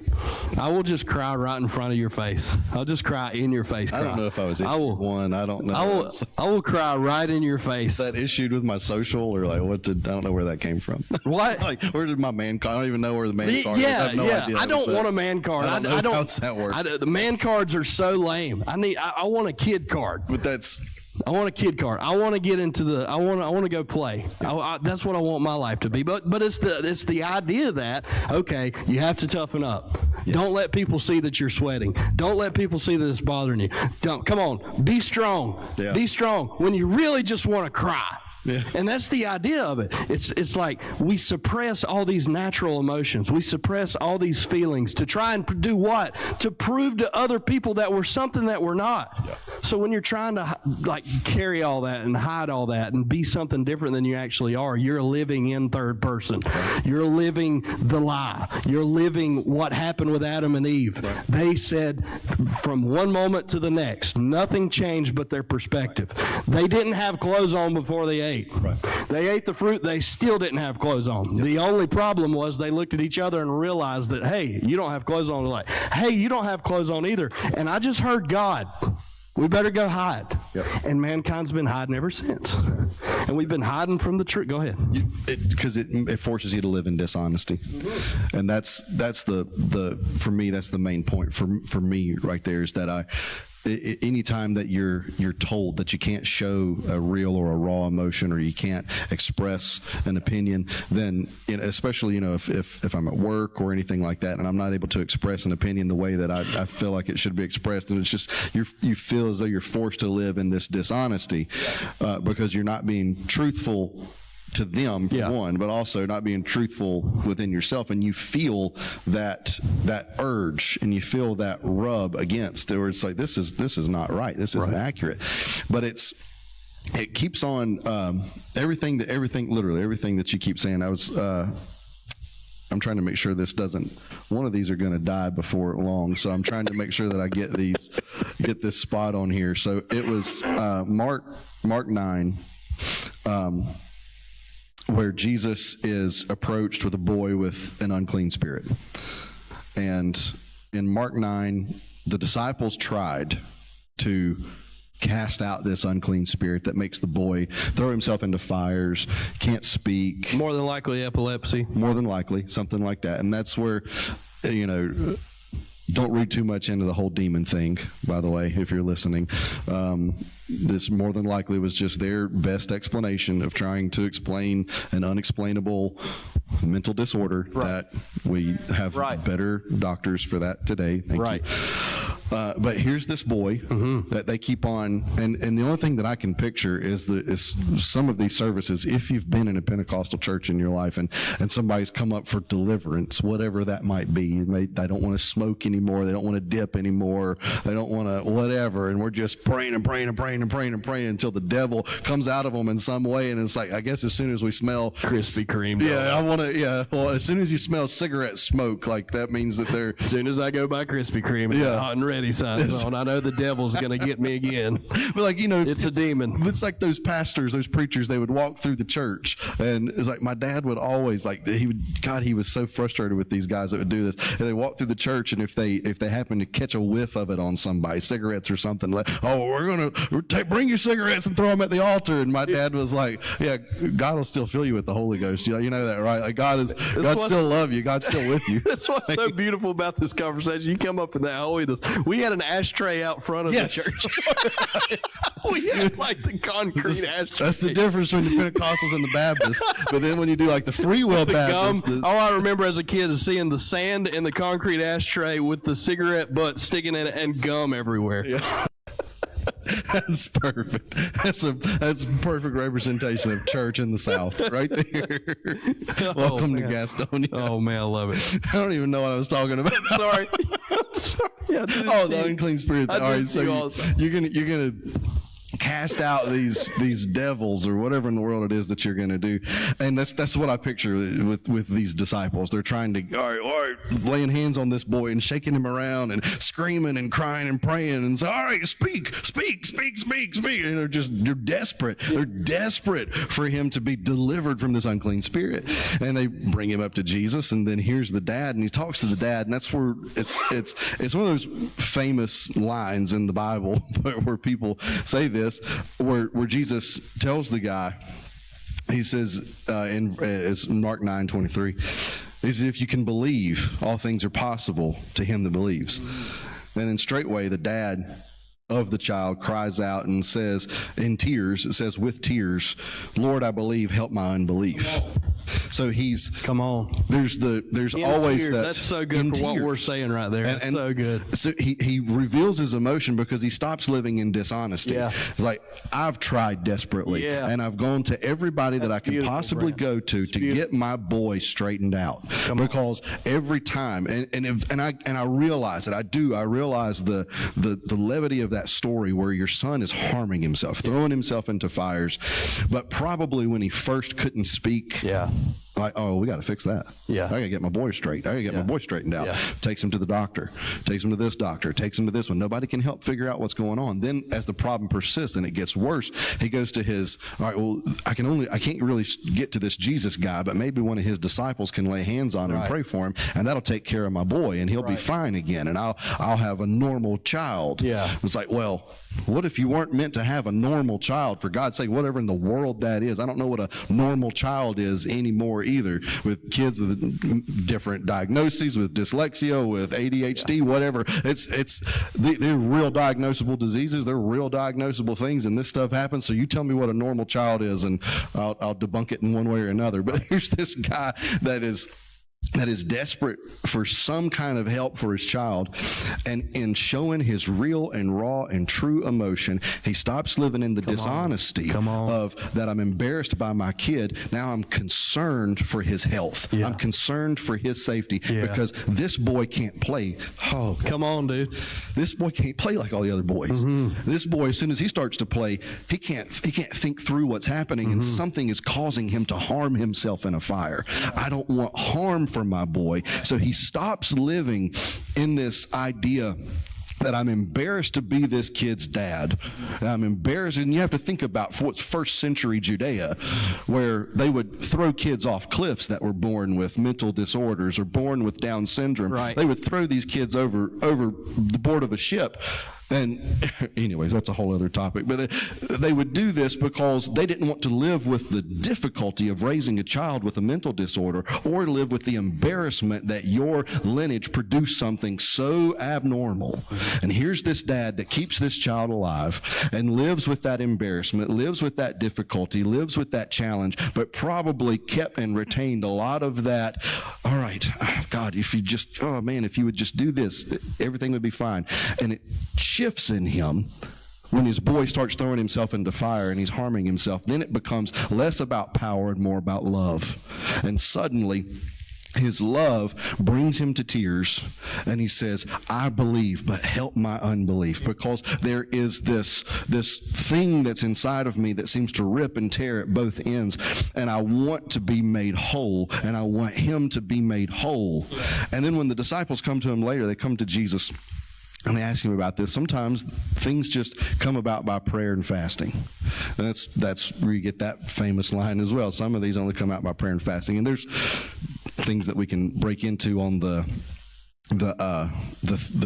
I will just cry right in front of your face. I'll just cry in your face. I don't know if I was issued one. I don't know. I will cry right in your face. That issued with my social, or like I don't know where that came from. What? Like, where did my man card? I don't even know where the man card is. I have no idea. I don't want a man card. I don't know how that works. The man cards are so lame. I want a kid card. But that's. I want a kid card. I want to get into the. I want to go play. That's what I want my life to be. But it's the idea that, okay, you have to toughen up. Yeah. Don't let people see that you're sweating. Don't let people see that it's bothering you. Come on, be strong. Yeah. Be strong when you really just want to cry. Yeah. And that's the idea of it. It's like we suppress all these natural emotions. We suppress all these feelings to try and do what? To prove to other people that we're something that we're not. Yeah. So when you're trying to like carry all that and hide all that and be something different than you actually are, you're living in third person. You're living the lie. You're living what happened with Adam and Eve. Right. They said from one moment to the next, nothing changed but their perspective. They didn't have clothes on before they ate. Right. They ate the fruit. They still didn't have clothes on. Yep. The only problem was they looked at each other and realized that, hey, you don't have clothes on. They're like, hey, you don't have clothes on either. And I just heard God. We better go hide. Yep. And mankind's been hiding ever since. And we've been hiding from the truth. Go ahead. Because it forces you to live in dishonesty. Mm-hmm. And that's the for me, that's the main point for me right there, is that anytime that you're told that you can't show a real or a raw emotion, or you can't express an opinion, then especially if I'm at work or anything like that, and I'm not able to express an opinion the way that I feel like it should be expressed, and it's just you feel as though you're forced to live in this dishonesty because you're not being truthful to them, for one, but also not being truthful within yourself, and you feel that urge, and you feel that rub against, where it's like, this is not right, this isn't accurate. But it keeps on literally everything that you keep saying. I'm trying to make sure one of these are going to die before long, so I'm trying to make sure that I get this spot on here. So it was Mark 9. Where Jesus is approached with a boy with an unclean spirit. And in Mark 9, the disciples tried to cast out this unclean spirit that makes the boy throw himself into fires, can't speak. More than likely epilepsy. More than likely, something like that. And that's where, don't read too much into the whole demon thing, by the way, if you're listening. This more than likely was just their best explanation of trying to explain an unexplainable mental disorder that we have better doctors for that today. Thank you. But here's this boy that they keep on, and the only thing that I can picture is some of these services, if you've been in a Pentecostal church in your life and somebody's come up for deliverance, whatever that might be, they don't want to smoke anymore, they don't want to dip anymore, they don't want to whatever, and we're just praying and praying and praying and praying and praying until the devil comes out of them in some way, and it's like, I guess as soon as we smell Krispy Kreme. Well, as soon as you smell cigarette smoke, like that means that they're... As soon as I go buy Krispy Kreme, hot and ready signs on, I know the devil's going to get me again. But it's a demon. It's like those pastors, those preachers, they would walk through the church, and it's like my dad would always he was so frustrated with these guys that would do this, and they walk through the church, and if they happen to catch a whiff of it on somebody, cigarettes or something, we're going to bring your cigarettes and throw them at the altar. And my dad was like, yeah, God will still fill you with the Holy Ghost. You know that, right? Like God still love you. God's still with you. That's what's so beautiful about this conversation. You come up in that holiness. We had an ashtray out front of the church. We had like the concrete ashtray. That's the difference between the Pentecostals and the Baptists. But then when you do like the Free Will Baptists, all I remember as a kid is seeing the sand in the concrete ashtray with the cigarette butt sticking in it and gum everywhere. Yeah. That's perfect. That's a perfect representation of church in the South, right there. Welcome to Gastonia. Oh man, I love it. I don't even know what I was talking about. Sorry. Yeah, the unclean spirit. All right, so you're gonna cast out these devils or whatever in the world it is that you're going to do. And that's what I picture with these disciples. They're trying to, all right, laying hands on this boy and shaking him around and screaming and crying and praying and say, all right, speak. And they're desperate. They're desperate for him to be delivered from this unclean spirit. And they bring him up to Jesus, and then here's the dad, and he talks to the dad, and that's where it's one of those famous lines in the Bible where people say this, where Jesus tells the guy, he says it's Mark 9:23, he says, if you can believe, all things are possible to him that believes. And then straightway the dad of the child cries out and says, in tears, it says with tears, Lord, I believe, help my unbelief. So he's Come on. there's In always tears. that. That's so good in for what tears. we're saying right there. That's so good. So he reveals his emotion because he stops living in dishonesty. Yeah. It's like, I've tried desperately, Yeah. and I've gone to everybody that I can beautiful, possibly Brent. go to get my boy straightened out. Because every time, and I realize that I realize the levity of that story where your son is harming himself, throwing himself into fires, but probably when he first couldn't speak. Yeah. Like, oh, we got to fix that. Yeah. I got to get my boy straight. I got to get my boy straightened out. Yeah. Takes him to the doctor. Takes him to this doctor. Takes him to this one. Nobody can help figure out what's going on. Then, as the problem persists and it gets worse, he goes to his. All right. Well, I can't really get to this Jesus guy, but maybe one of his disciples can lay hands on him and pray for him, and that'll take care of my boy, and he'll be fine again, and I'll have a normal child. Yeah. It's like, well, what if you weren't meant to have a normal child? For God's sake, whatever in the world that is. I don't know what a normal child is anymore either, with kids with different diagnoses, with dyslexia, with ADHD, whatever. They're real diagnosable diseases. They're real diagnosable things, and this stuff happens. So you tell me what a normal child is, and I'll debunk it in one way or another. But here's this guy that is desperate for some kind of help for his child, and in showing his real and raw and true emotion, he stops living in the dishonesty of that I'm embarrassed by my kid. Now I'm concerned for his health. I'm concerned for his safety because this boy can't play. Oh, Come on, dude. this boy can't play like all the other boys. This boy, as soon as he starts to play, he can't think through what's happening, and something is causing him to harm himself in a fire. I don't want harm for my boy. So he stops living in this idea that I'm embarrassed to be this kid's dad. I'm embarrassed, and you have to think about what's first century Judea, where they would throw kids off cliffs that were born with mental disorders or born with Down syndrome. Right. They would throw these kids over the board of a ship. And anyways, that's a whole other topic. But they would do this because they didn't want to live with the difficulty of raising a child with a mental disorder, or live with the embarrassment that your lineage produced something so abnormal. And here's this dad that keeps this child alive and lives with that embarrassment, lives with that difficulty, lives with that challenge, but probably kept and retained a lot of that. All right, God, if you would just do this, everything would be fine. And it shifts in him when his boy starts throwing himself into fire and he's harming himself. Then it becomes less about power and more about love. And suddenly, his love brings him to tears, and he says, I believe, but help my unbelief, because there is this thing that's inside of me that seems to rip and tear at both ends, and I want to be made whole, and I want him to be made whole. And then when the disciples come to him later, they come to Jesus, and they ask him about this. Sometimes things just come about by prayer and fasting. And that's where you get that famous line as well. Some of these only come out by prayer and fasting. And there's things that we can break into on the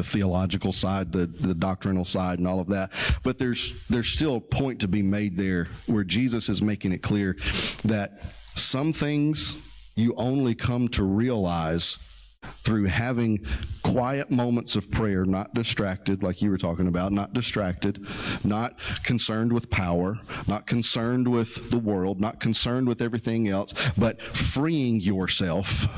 theological side, the doctrinal side, and all of that. But there's still a point to be made there where Jesus is making it clear that some things you only come to realize through having quiet moments of prayer, not distracted, like you were talking about, not distracted, not concerned with power, not concerned with the world, not concerned with everything else, but freeing yourself.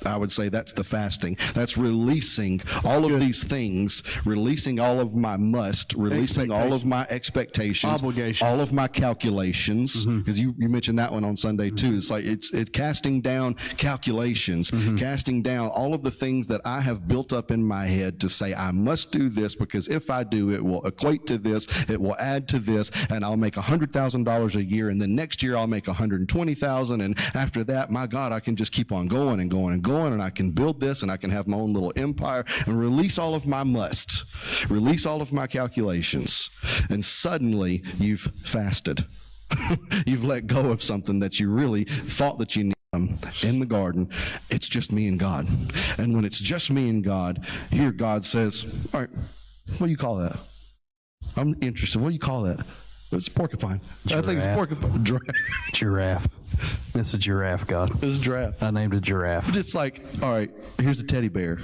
I would say that's the fasting. That's releasing all of these things, releasing all of my must, releasing all of my expectations, obligation, all of my calculations, because you mentioned that one on Sunday too. It's like it's casting down calculations, casting down all of the things that I have built up in my head to say I must do this, because if I do, it will equate to this, it will add to this, and I'll make $100,000 a year, and then next year I'll make $120,000, and after that, my God, I can just keep on going and going and going, and I can build this, and I can have my own little empire, and release all of my must, release all of my calculations, and suddenly you've fasted. You've let go of something that you really thought that you needed in the garden. It's just me and God. And when it's just me and God, here God says, all right, what do you call that? I'm interested. What do you call that? It's porcupine. Giraffe. I think it's porcupine. Giraffe. It's a giraffe, God. It's a giraffe. I named a giraffe. But it's like, all right, here's a teddy bear.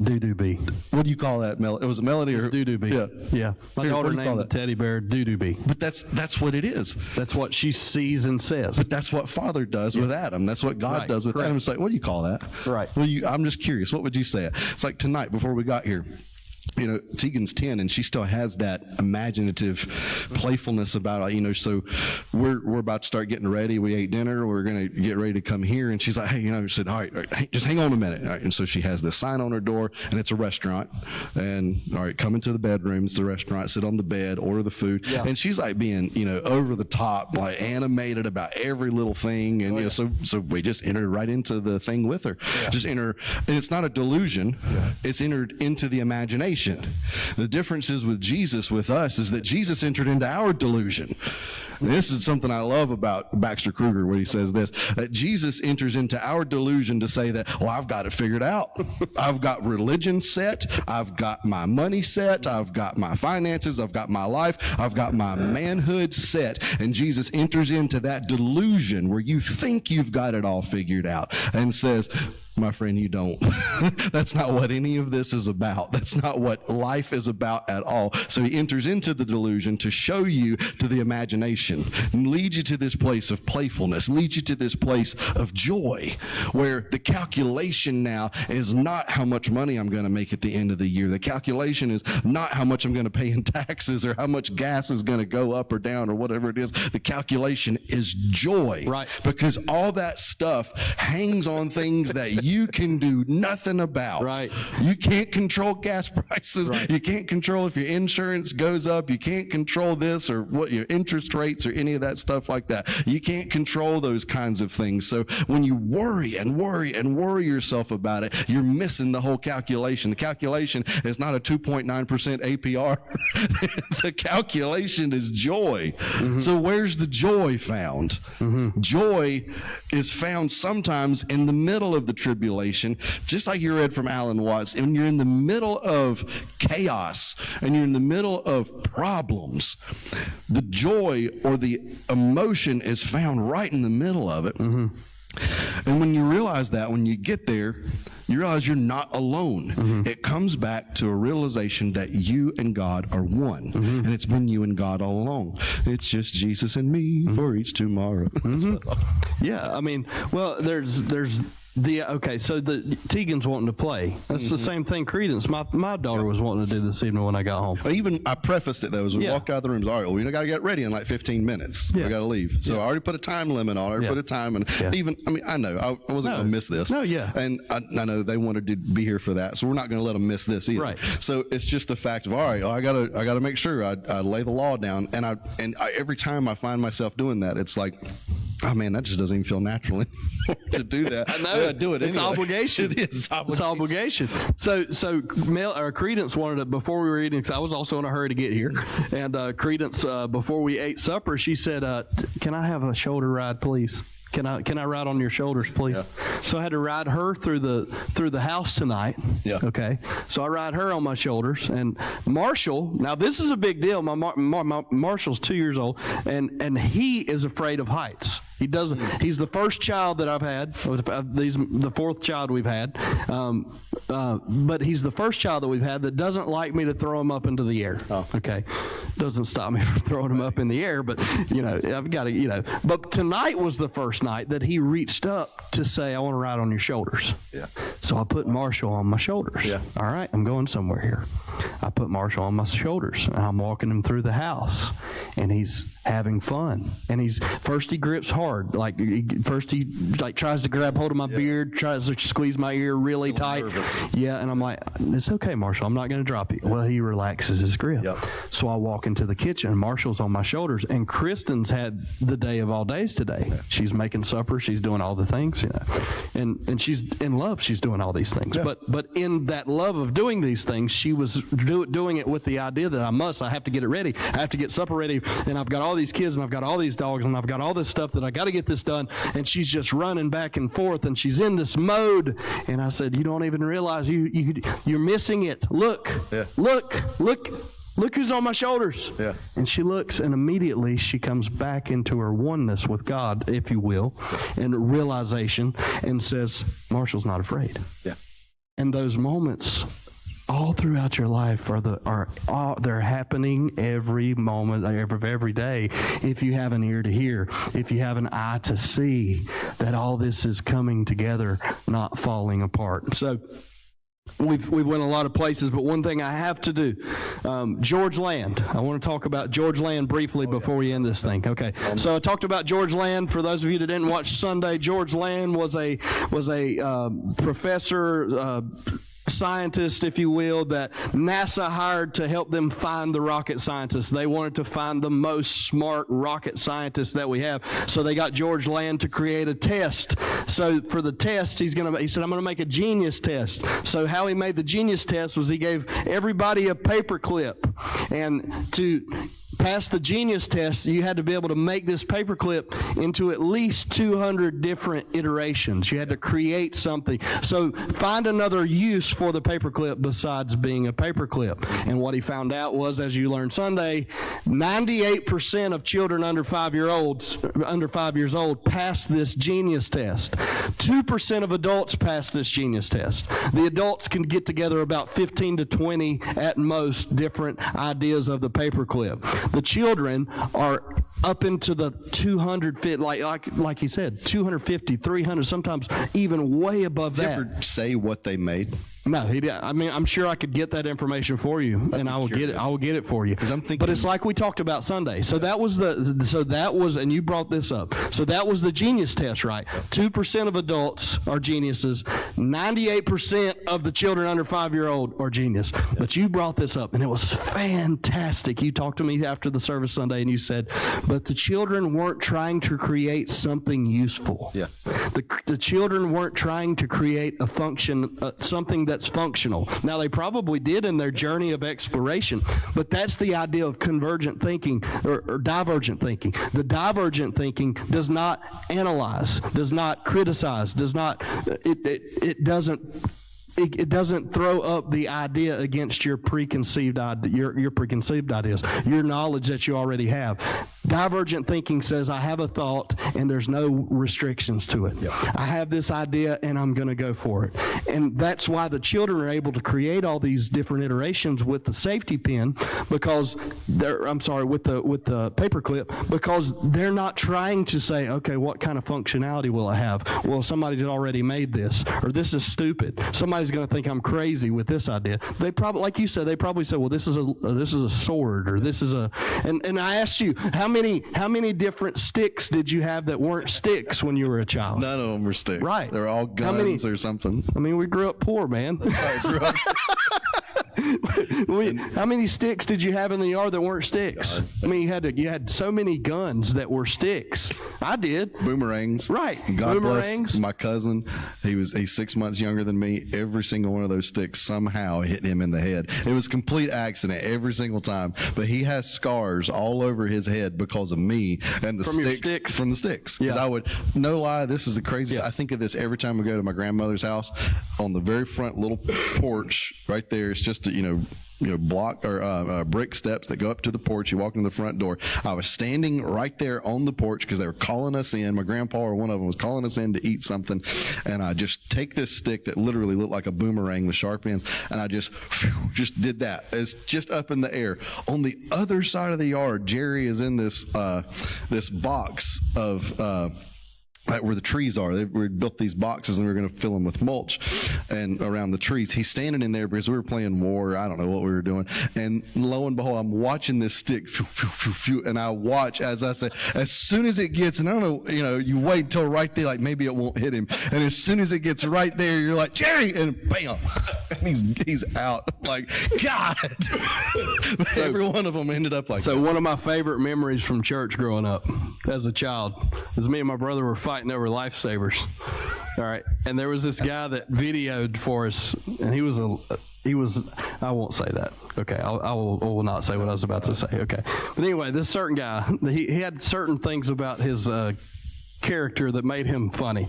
Doo-doo bee. What do you call that? It was a Melody or Doo-doo bee. Yeah. Yeah. My Here, what daughter do you call named the that? teddy bear Doo-doo bee. But that's what it is. That's what she sees and says. But that's what Father does with Adam. That's what God Right, does with correct. Adam. It's like, what do you call that? Right. Well, I'm just curious. What would you say? It's like tonight before we got here. You know, Tegan's 10 and she still has that imaginative playfulness about it, you know, so we're about to start getting ready. We ate dinner. We're going to get ready to come here. And she's like, hey, you know, she said, all right, just hang on a minute. All right, and so she has this sign on her door and it's a restaurant. And all right, come into the bedroom. It's the restaurant, sit on the bed, order the food. Yeah. And she's like being, you know, over the top, like animated about every little thing. And, you know, so we just entered right into the thing with her. Just enter. And it's not a delusion. It's entered into the imagination. The difference is with Jesus, with us, is that Jesus entered into our delusion. And this is something I love about Baxter Kruger, where he says this, that Jesus enters into our delusion to say that, well, I've got it figured out. I've got religion set. I've got my money set. I've got my finances. I've got my life. I've got my manhood set. And Jesus enters into that delusion where you think you've got it all figured out and says, my friend, you don't. That's not what any of this is about. That's not what life is about at all. So he enters into the delusion to show you to the imagination and lead you to this place of playfulness, lead you to this place of joy, where the calculation now is not how much money I'm going to make at the end of the year. The calculation is not how much I'm going to pay in taxes or how much gas is going to go up or down or whatever it is. The calculation is joy. Right. Because all that stuff hangs on things that you can do nothing about. Right. You can't control gas prices. Right. You can't control if your insurance goes up. You can't control this or what your interest rates or any of that stuff like that. You can't control those kinds of things. So when you worry and worry and worry yourself about it, you're missing the whole calculation. The calculation is not a 2.9% APR. The calculation is joy. Mm-hmm. So where's the joy found? Mm-hmm. Joy is found sometimes in the middle of the tribulation, just like you read from Alan Watts. When you're in the middle of chaos and you're in the middle of problems, the joy or the emotion is found right in the middle of it. Mm-hmm. And when you realize that, when you get there, you realize you're not alone. Mm-hmm. It comes back to a realization that you and God are one. Mm-hmm. And it's been you and God all along. It's just Jesus and me for each tomorrow. Mm-hmm. Yeah, I mean, well, there's so the Tegan's wanting to play. That's the same thing Credence, my daughter was wanting to do this evening when I got home. Even I prefaced it though as we walked out of the rooms. All right, well, we got to get ready in like 15 minutes. We got to leave. So I already put a time limit on it. Put a time, and even I know I wasn't going to miss this. No, yeah. And I know they wanted to be here for that, so we're not going to let them miss this either. Right. So it's just the fact of all right, I got to make sure I lay the law down, and I every time I find myself doing that, it's like, oh man, that just doesn't even feel natural anymore to do that. I know. I do it It's anyway. obligation. It is obligation. It's obligation. So Credence wanted it before we were eating, because I was also in a hurry to get here. And Credence, before we ate supper, she said, can I have a shoulder ride, please? Can I ride on your shoulders, please? Yeah. So I had to ride her through the house tonight. Yeah. Okay. So I ride her on my shoulders, and Marshall. Now this is a big deal. My Marshall's 2 years old, and he is afraid of heights. He doesn't. He's the first child that I've had. He's the fourth child we've had, but he's the first child that we've had that doesn't like me to throw him up into the air. Oh. Okay, doesn't stop me from throwing him up in the air, but I've got to. But tonight was the first night that he reached up to say, "I want to ride on your shoulders." Yeah. So I put Marshall on my shoulders. Yeah. All right, I'm going somewhere here. I put Marshall on my shoulders, and I'm walking him through the house, and he's having fun. And he grips hard. First he tries to grab hold of my beard, tries to squeeze my ear really tight. Nervous. Yeah, and I'm like, it's okay, Marshall, I'm not going to drop you. Well, he relaxes his grip. Yep. So I walk into the kitchen, and Marshall's on my shoulders, and Kristen's had the day of all days today. Yeah. She's making supper, she's doing all the things, and she's in love. She's doing all these things. Yeah. But in that love of doing these things, she was doing it with the idea that I have to get it ready. I have to get supper ready, and I've got all these kids, and I've got all these dogs, and I've got all this stuff that I got to get this done. And she's just running back and forth, and she's in this mode. And I said, you don't even realize you're missing it. Look, Look who's on my shoulders. Yeah. And she looks, and immediately she comes back into her oneness with God, if you will, and realization, and says, Marshall's not afraid. Yeah. And those moments all throughout your life they're happening every moment every day, if you have an ear to hear, if you have an eye to see that all this is coming together, not falling apart. So We've went a lot of places, but one thing I have to do, George Land. I want to talk about George Land briefly before we end this thing. Okay, so I talked about George Land. For those of you that didn't watch Sunday, George Land was a professor, scientist, if you will, that NASA hired to help them find the rocket scientists. They wanted to find the most smart rocket scientists that we have. So they got George Land to create a test. So for the test, he said, I'm going to make a genius test. So how he made the genius test was he gave everybody a paper clip. And to pass the genius test, you had to be able to make this paperclip into at least 200 different iterations. You had to create something. So find another use for the paperclip besides being a paperclip. And what he found out was, as you learned Sunday, 98% of children under 5 years old pass this genius test. 2% of adults pass this genius test. The adults can get together about 15 to 20 at most different ideas of the paperclip. The children are up into the 250, like he said, 250, 300, sometimes even way above that. Did you ever say what they made? No, he did. I mean, I'm sure I could get that information for you, and I will get it. I will get it for you. Because I'm thinking, but it's like we talked about Sunday. So that was and you brought this up. So that was the genius test, right? 2% of adults are geniuses. 98% of the children under 5 years old are genius. Yeah. But you brought this up, and it was fantastic. You talked to me after the service Sunday, and you said, but the children weren't trying to create something useful. Yeah. The children weren't trying to create a function, something that's functional. Now, they probably did in their journey of exploration, but that's the idea of convergent thinking or divergent thinking. The divergent thinking does not analyze, does not criticize, it doesn't throw up the idea against your preconceived ideas, your knowledge that you already have. Divergent thinking says, I have a thought and there's no restrictions to it. Yep. I have this idea and I'm going to go for it. And that's why the children are able to create all these different iterations with the safety pin, with the paperclip, because they're not trying to say, okay, what kind of functionality will it have? Well, somebody already made this, or this is stupid. Somebody's going to think I'm crazy with this idea. They probably, like you said, well, this is a sword, or this is a, and I asked you, how many different sticks did you have that weren't sticks when you were a child? None of them were sticks. Right. They were all guns or something. I mean, we grew up poor, man. How many sticks did you have in the yard that weren't sticks? God. I mean, you had so many guns that were sticks. I did. Boomerangs. Right. God Boomerangs. bless my cousin. He's 6 months younger than me. Every single one of those sticks somehow hit him in the head. It was a complete accident every single time. But he has scars all over his head because of me and the sticks from the sticks. Because Yeah. I would, no lie, this is the craziest. Yeah. I think of this every time we go to my grandmother's house. On the very front little porch right there, it's just block or brick steps that go up to the porch. You walk in the front door. I was standing right there on the porch because they were calling us in. My grandpa or one of them was calling us in to eat something, and I just take this stick that literally looked like a boomerang with sharp ends, and I just did that. It's just up in the air. On the other side of the yard, Jerry is in this box of where the trees are. We built these boxes and we were going to fill them with mulch and around the trees. He's standing in there because we were playing war. I don't know what we were doing. And lo and behold, I'm watching this stick, and I watch, as I say, as soon as it gets, and I don't know, you wait until right there, like maybe it won't hit him. And as soon as it gets right there, you're like, Jerry, and bam, and he's out. I'm like, God. Every one of them ended up like that. So one of my favorite memories from church growing up as a child is me and my brother were fighting over lifesavers. All right. And there was this guy that videoed for us, and he was I won't say that. Okay. I will not say what I was about to say. Okay. But anyway, this certain guy, he had certain things about his character that made him funny.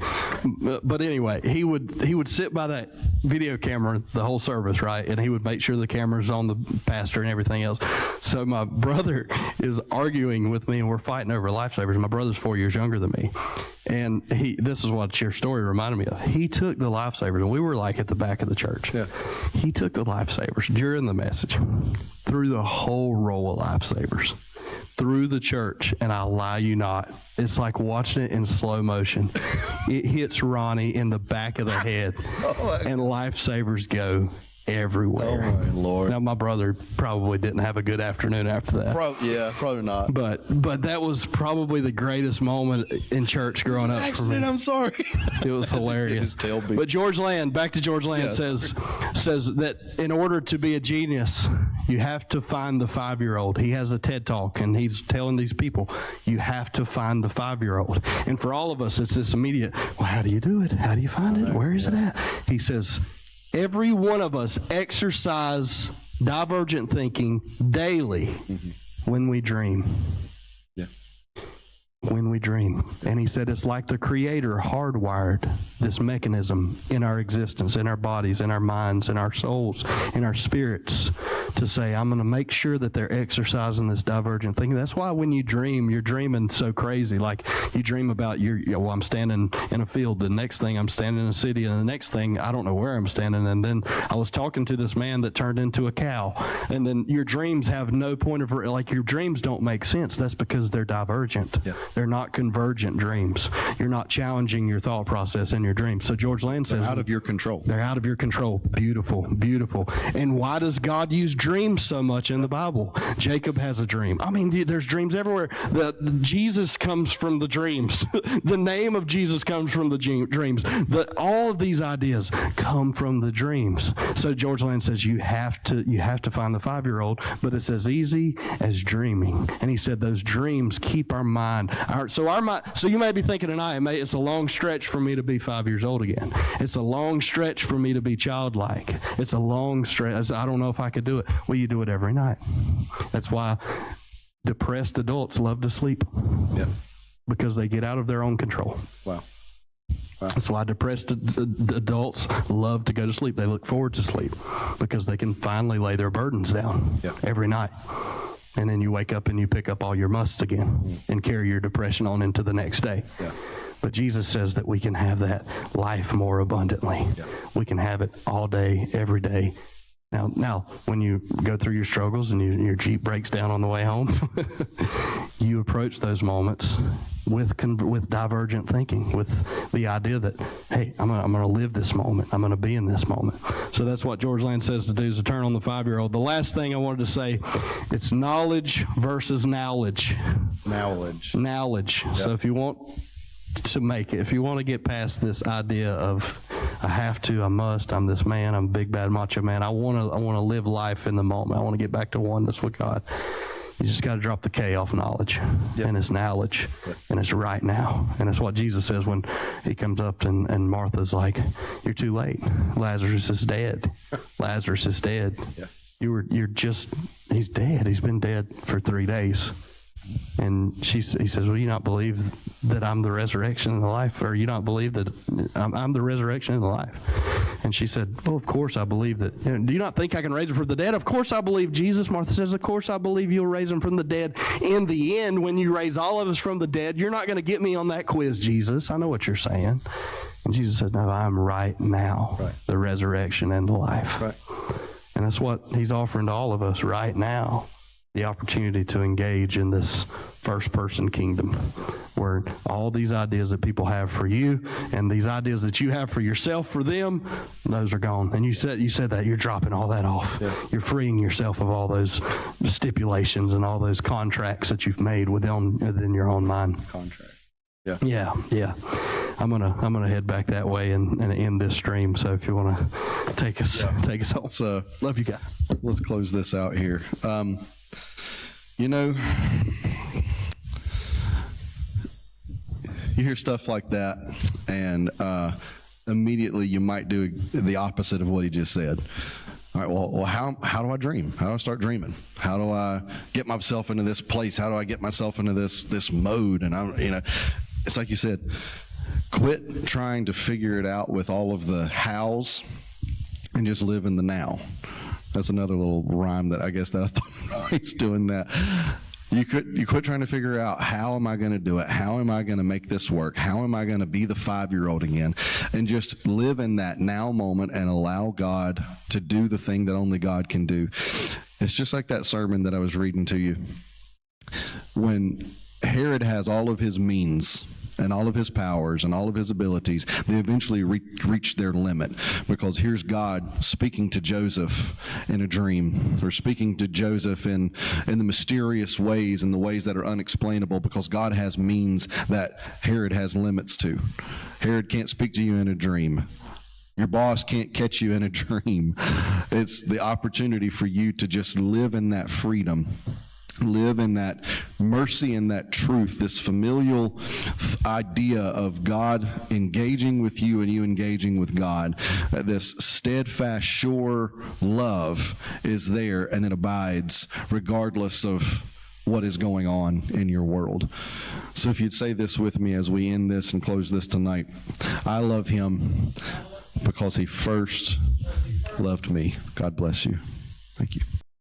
But anyway, he would sit by that video camera the whole service, right? And he would make sure the camera's on the pastor and everything else. So my brother is arguing with me, and we're fighting over lifesavers. My brother's 4 years younger than me. And this is what your story reminded me of. He took the lifesavers, and we were like at the back of the church. Yeah. He took the lifesavers during the message, through the whole roll of lifesavers, through the church, and I lie you not, it's like watching it in slow motion. It hits Ronnie in the back of the head, and lifesavers go everywhere. Oh my Lord! Now my brother probably didn't have a good afternoon after that. Probably not. But that was probably the greatest moment in church growing up for me. I'm sorry. It was hilarious. But George Land, back to George Land, says that in order to be a genius, you have to find the 5-year-old. He has a TED Talk, and he's telling these people, you have to find the 5-year-old. And for all of us, it's this immediate, well, how do you do it? How do you find it? Where is it at? He says, every one of us exercise divergent thinking daily when we dream. Yeah. When we dream. And he said it's like the Creator hardwired this mechanism in our existence, in our bodies, in our minds, in our souls, in our spirits, to say, I'm going to make sure that they're exercising this divergent thinking. That's why when you dream, you're dreaming so crazy. Like you dream about I'm standing in a field. The next thing I'm standing in a city, and the next thing I don't know where I'm standing. And then I was talking to this man that turned into a cow. And then your dreams have no point of, like your dreams don't make sense. That's because they're divergent. Yeah. They're not convergent dreams. You're not challenging your thought process in your dreams. So George Land says, they're out of your control. They're out of your control. Beautiful, beautiful. And why does God use dreams so much in the Bible? Jacob has a dream. I mean, there's dreams everywhere. Jesus comes from the dreams. The name of Jesus comes from the dreams. All of these ideas come from the dreams. So George Land says you have to find the 5-year-old, but it's as easy as dreaming. And he said those dreams keep our mind. So you may be thinking tonight, it's a long stretch for me to be 5 years old again. It's a long stretch for me to be childlike. It's a long stretch. I don't know if I could do it. Well, you do it every night. That's why depressed adults love to sleep. Yeah. Because they get out of their own control. Wow. That's why depressed adults love to go to sleep. They look forward to sleep because they can finally lay their burdens down every night. And then you wake up and you pick up all your musts again and carry your depression on into the next day. Yeah. But Jesus says that we can have that life more abundantly. Yeah. We can have it all day, every day. Now, when you go through your struggles and your Jeep breaks down on the way home, you approach those moments with divergent thinking, with the idea that, hey, I'm gonna live this moment. I'm gonna be in this moment. So that's what George Land says to do, is to turn on the 5-year-old. The last thing I wanted to say, it's knowledge versus knowledge. Knowledge. Yep. So if you want to get past this idea of I have to, I must, I'm this man, I'm a big bad macho man, I want to live life in the moment. I want to get back to oneness with God. You just got to drop the K off knowledge. Yep. And it's knowledge. Yep. And it's right now. And it's what Jesus says when he comes up and Martha's like, you're too late. Lazarus is dead. Lazarus is dead. Yeah. He's dead. He's been dead for 3 days. And he says, well, you not believe that I'm the resurrection and the life, or you not believe that I'm the resurrection and the life? And she said, well, of course I believe that. Do you not think I can raise him from the dead? Of course I believe Jesus. Martha says, of course I believe you'll raise him from the dead. In the end, when you raise all of us from the dead, you're not going to get me on that quiz, Jesus. I know what you're saying. And Jesus said, no, I'm right now, the resurrection and the life. Right. And that's what he's offering to all of us right now. The opportunity to engage in this first-person kingdom where all these ideas that people have for you and these ideas that you have for yourself, for them, those are gone. And you said that. You're dropping all that off. Yeah. You're freeing yourself of all those stipulations and all those contracts that you've made within your own mind. Contract. Yeah. I'm gonna head back that way and end this stream. So if you want to take us home. Love you guys. Let's close this out here. You hear stuff like that, and immediately you might do the opposite of what he just said. All right, well, how do I dream? How do I start dreaming? How do I get myself into this place? How do I get myself into this mode? And it's like you said, quit trying to figure it out with all of the hows and just live in the now. That's another little rhyme that I guess that I thought he's doing that. You quit trying to figure out, how am I going to do it? How am I going to make this work? How am I going to be the 5-year-old again? And just live in that now moment and allow God to do the thing that only God can do. It's just like that sermon that I was reading to you. When Herod has all of his means and all of his powers and all of his abilities, they eventually reach their limit, because here's God speaking to Joseph in a dream, or speaking to Joseph in the mysterious ways, in the ways that are unexplainable, because God has means that Herod has limits to. Herod can't speak to you in a dream. Your boss can't catch you in a dream. It's the opportunity for you to just live in that freedom. Live in that mercy and that truth, this familial idea of God engaging with you and you engaging with God. This steadfast, sure love is there, and it abides regardless of what is going on in your world. So if you'd say this with me as we end this and close this tonight: I love him because he first loved me. God bless you. Thank you.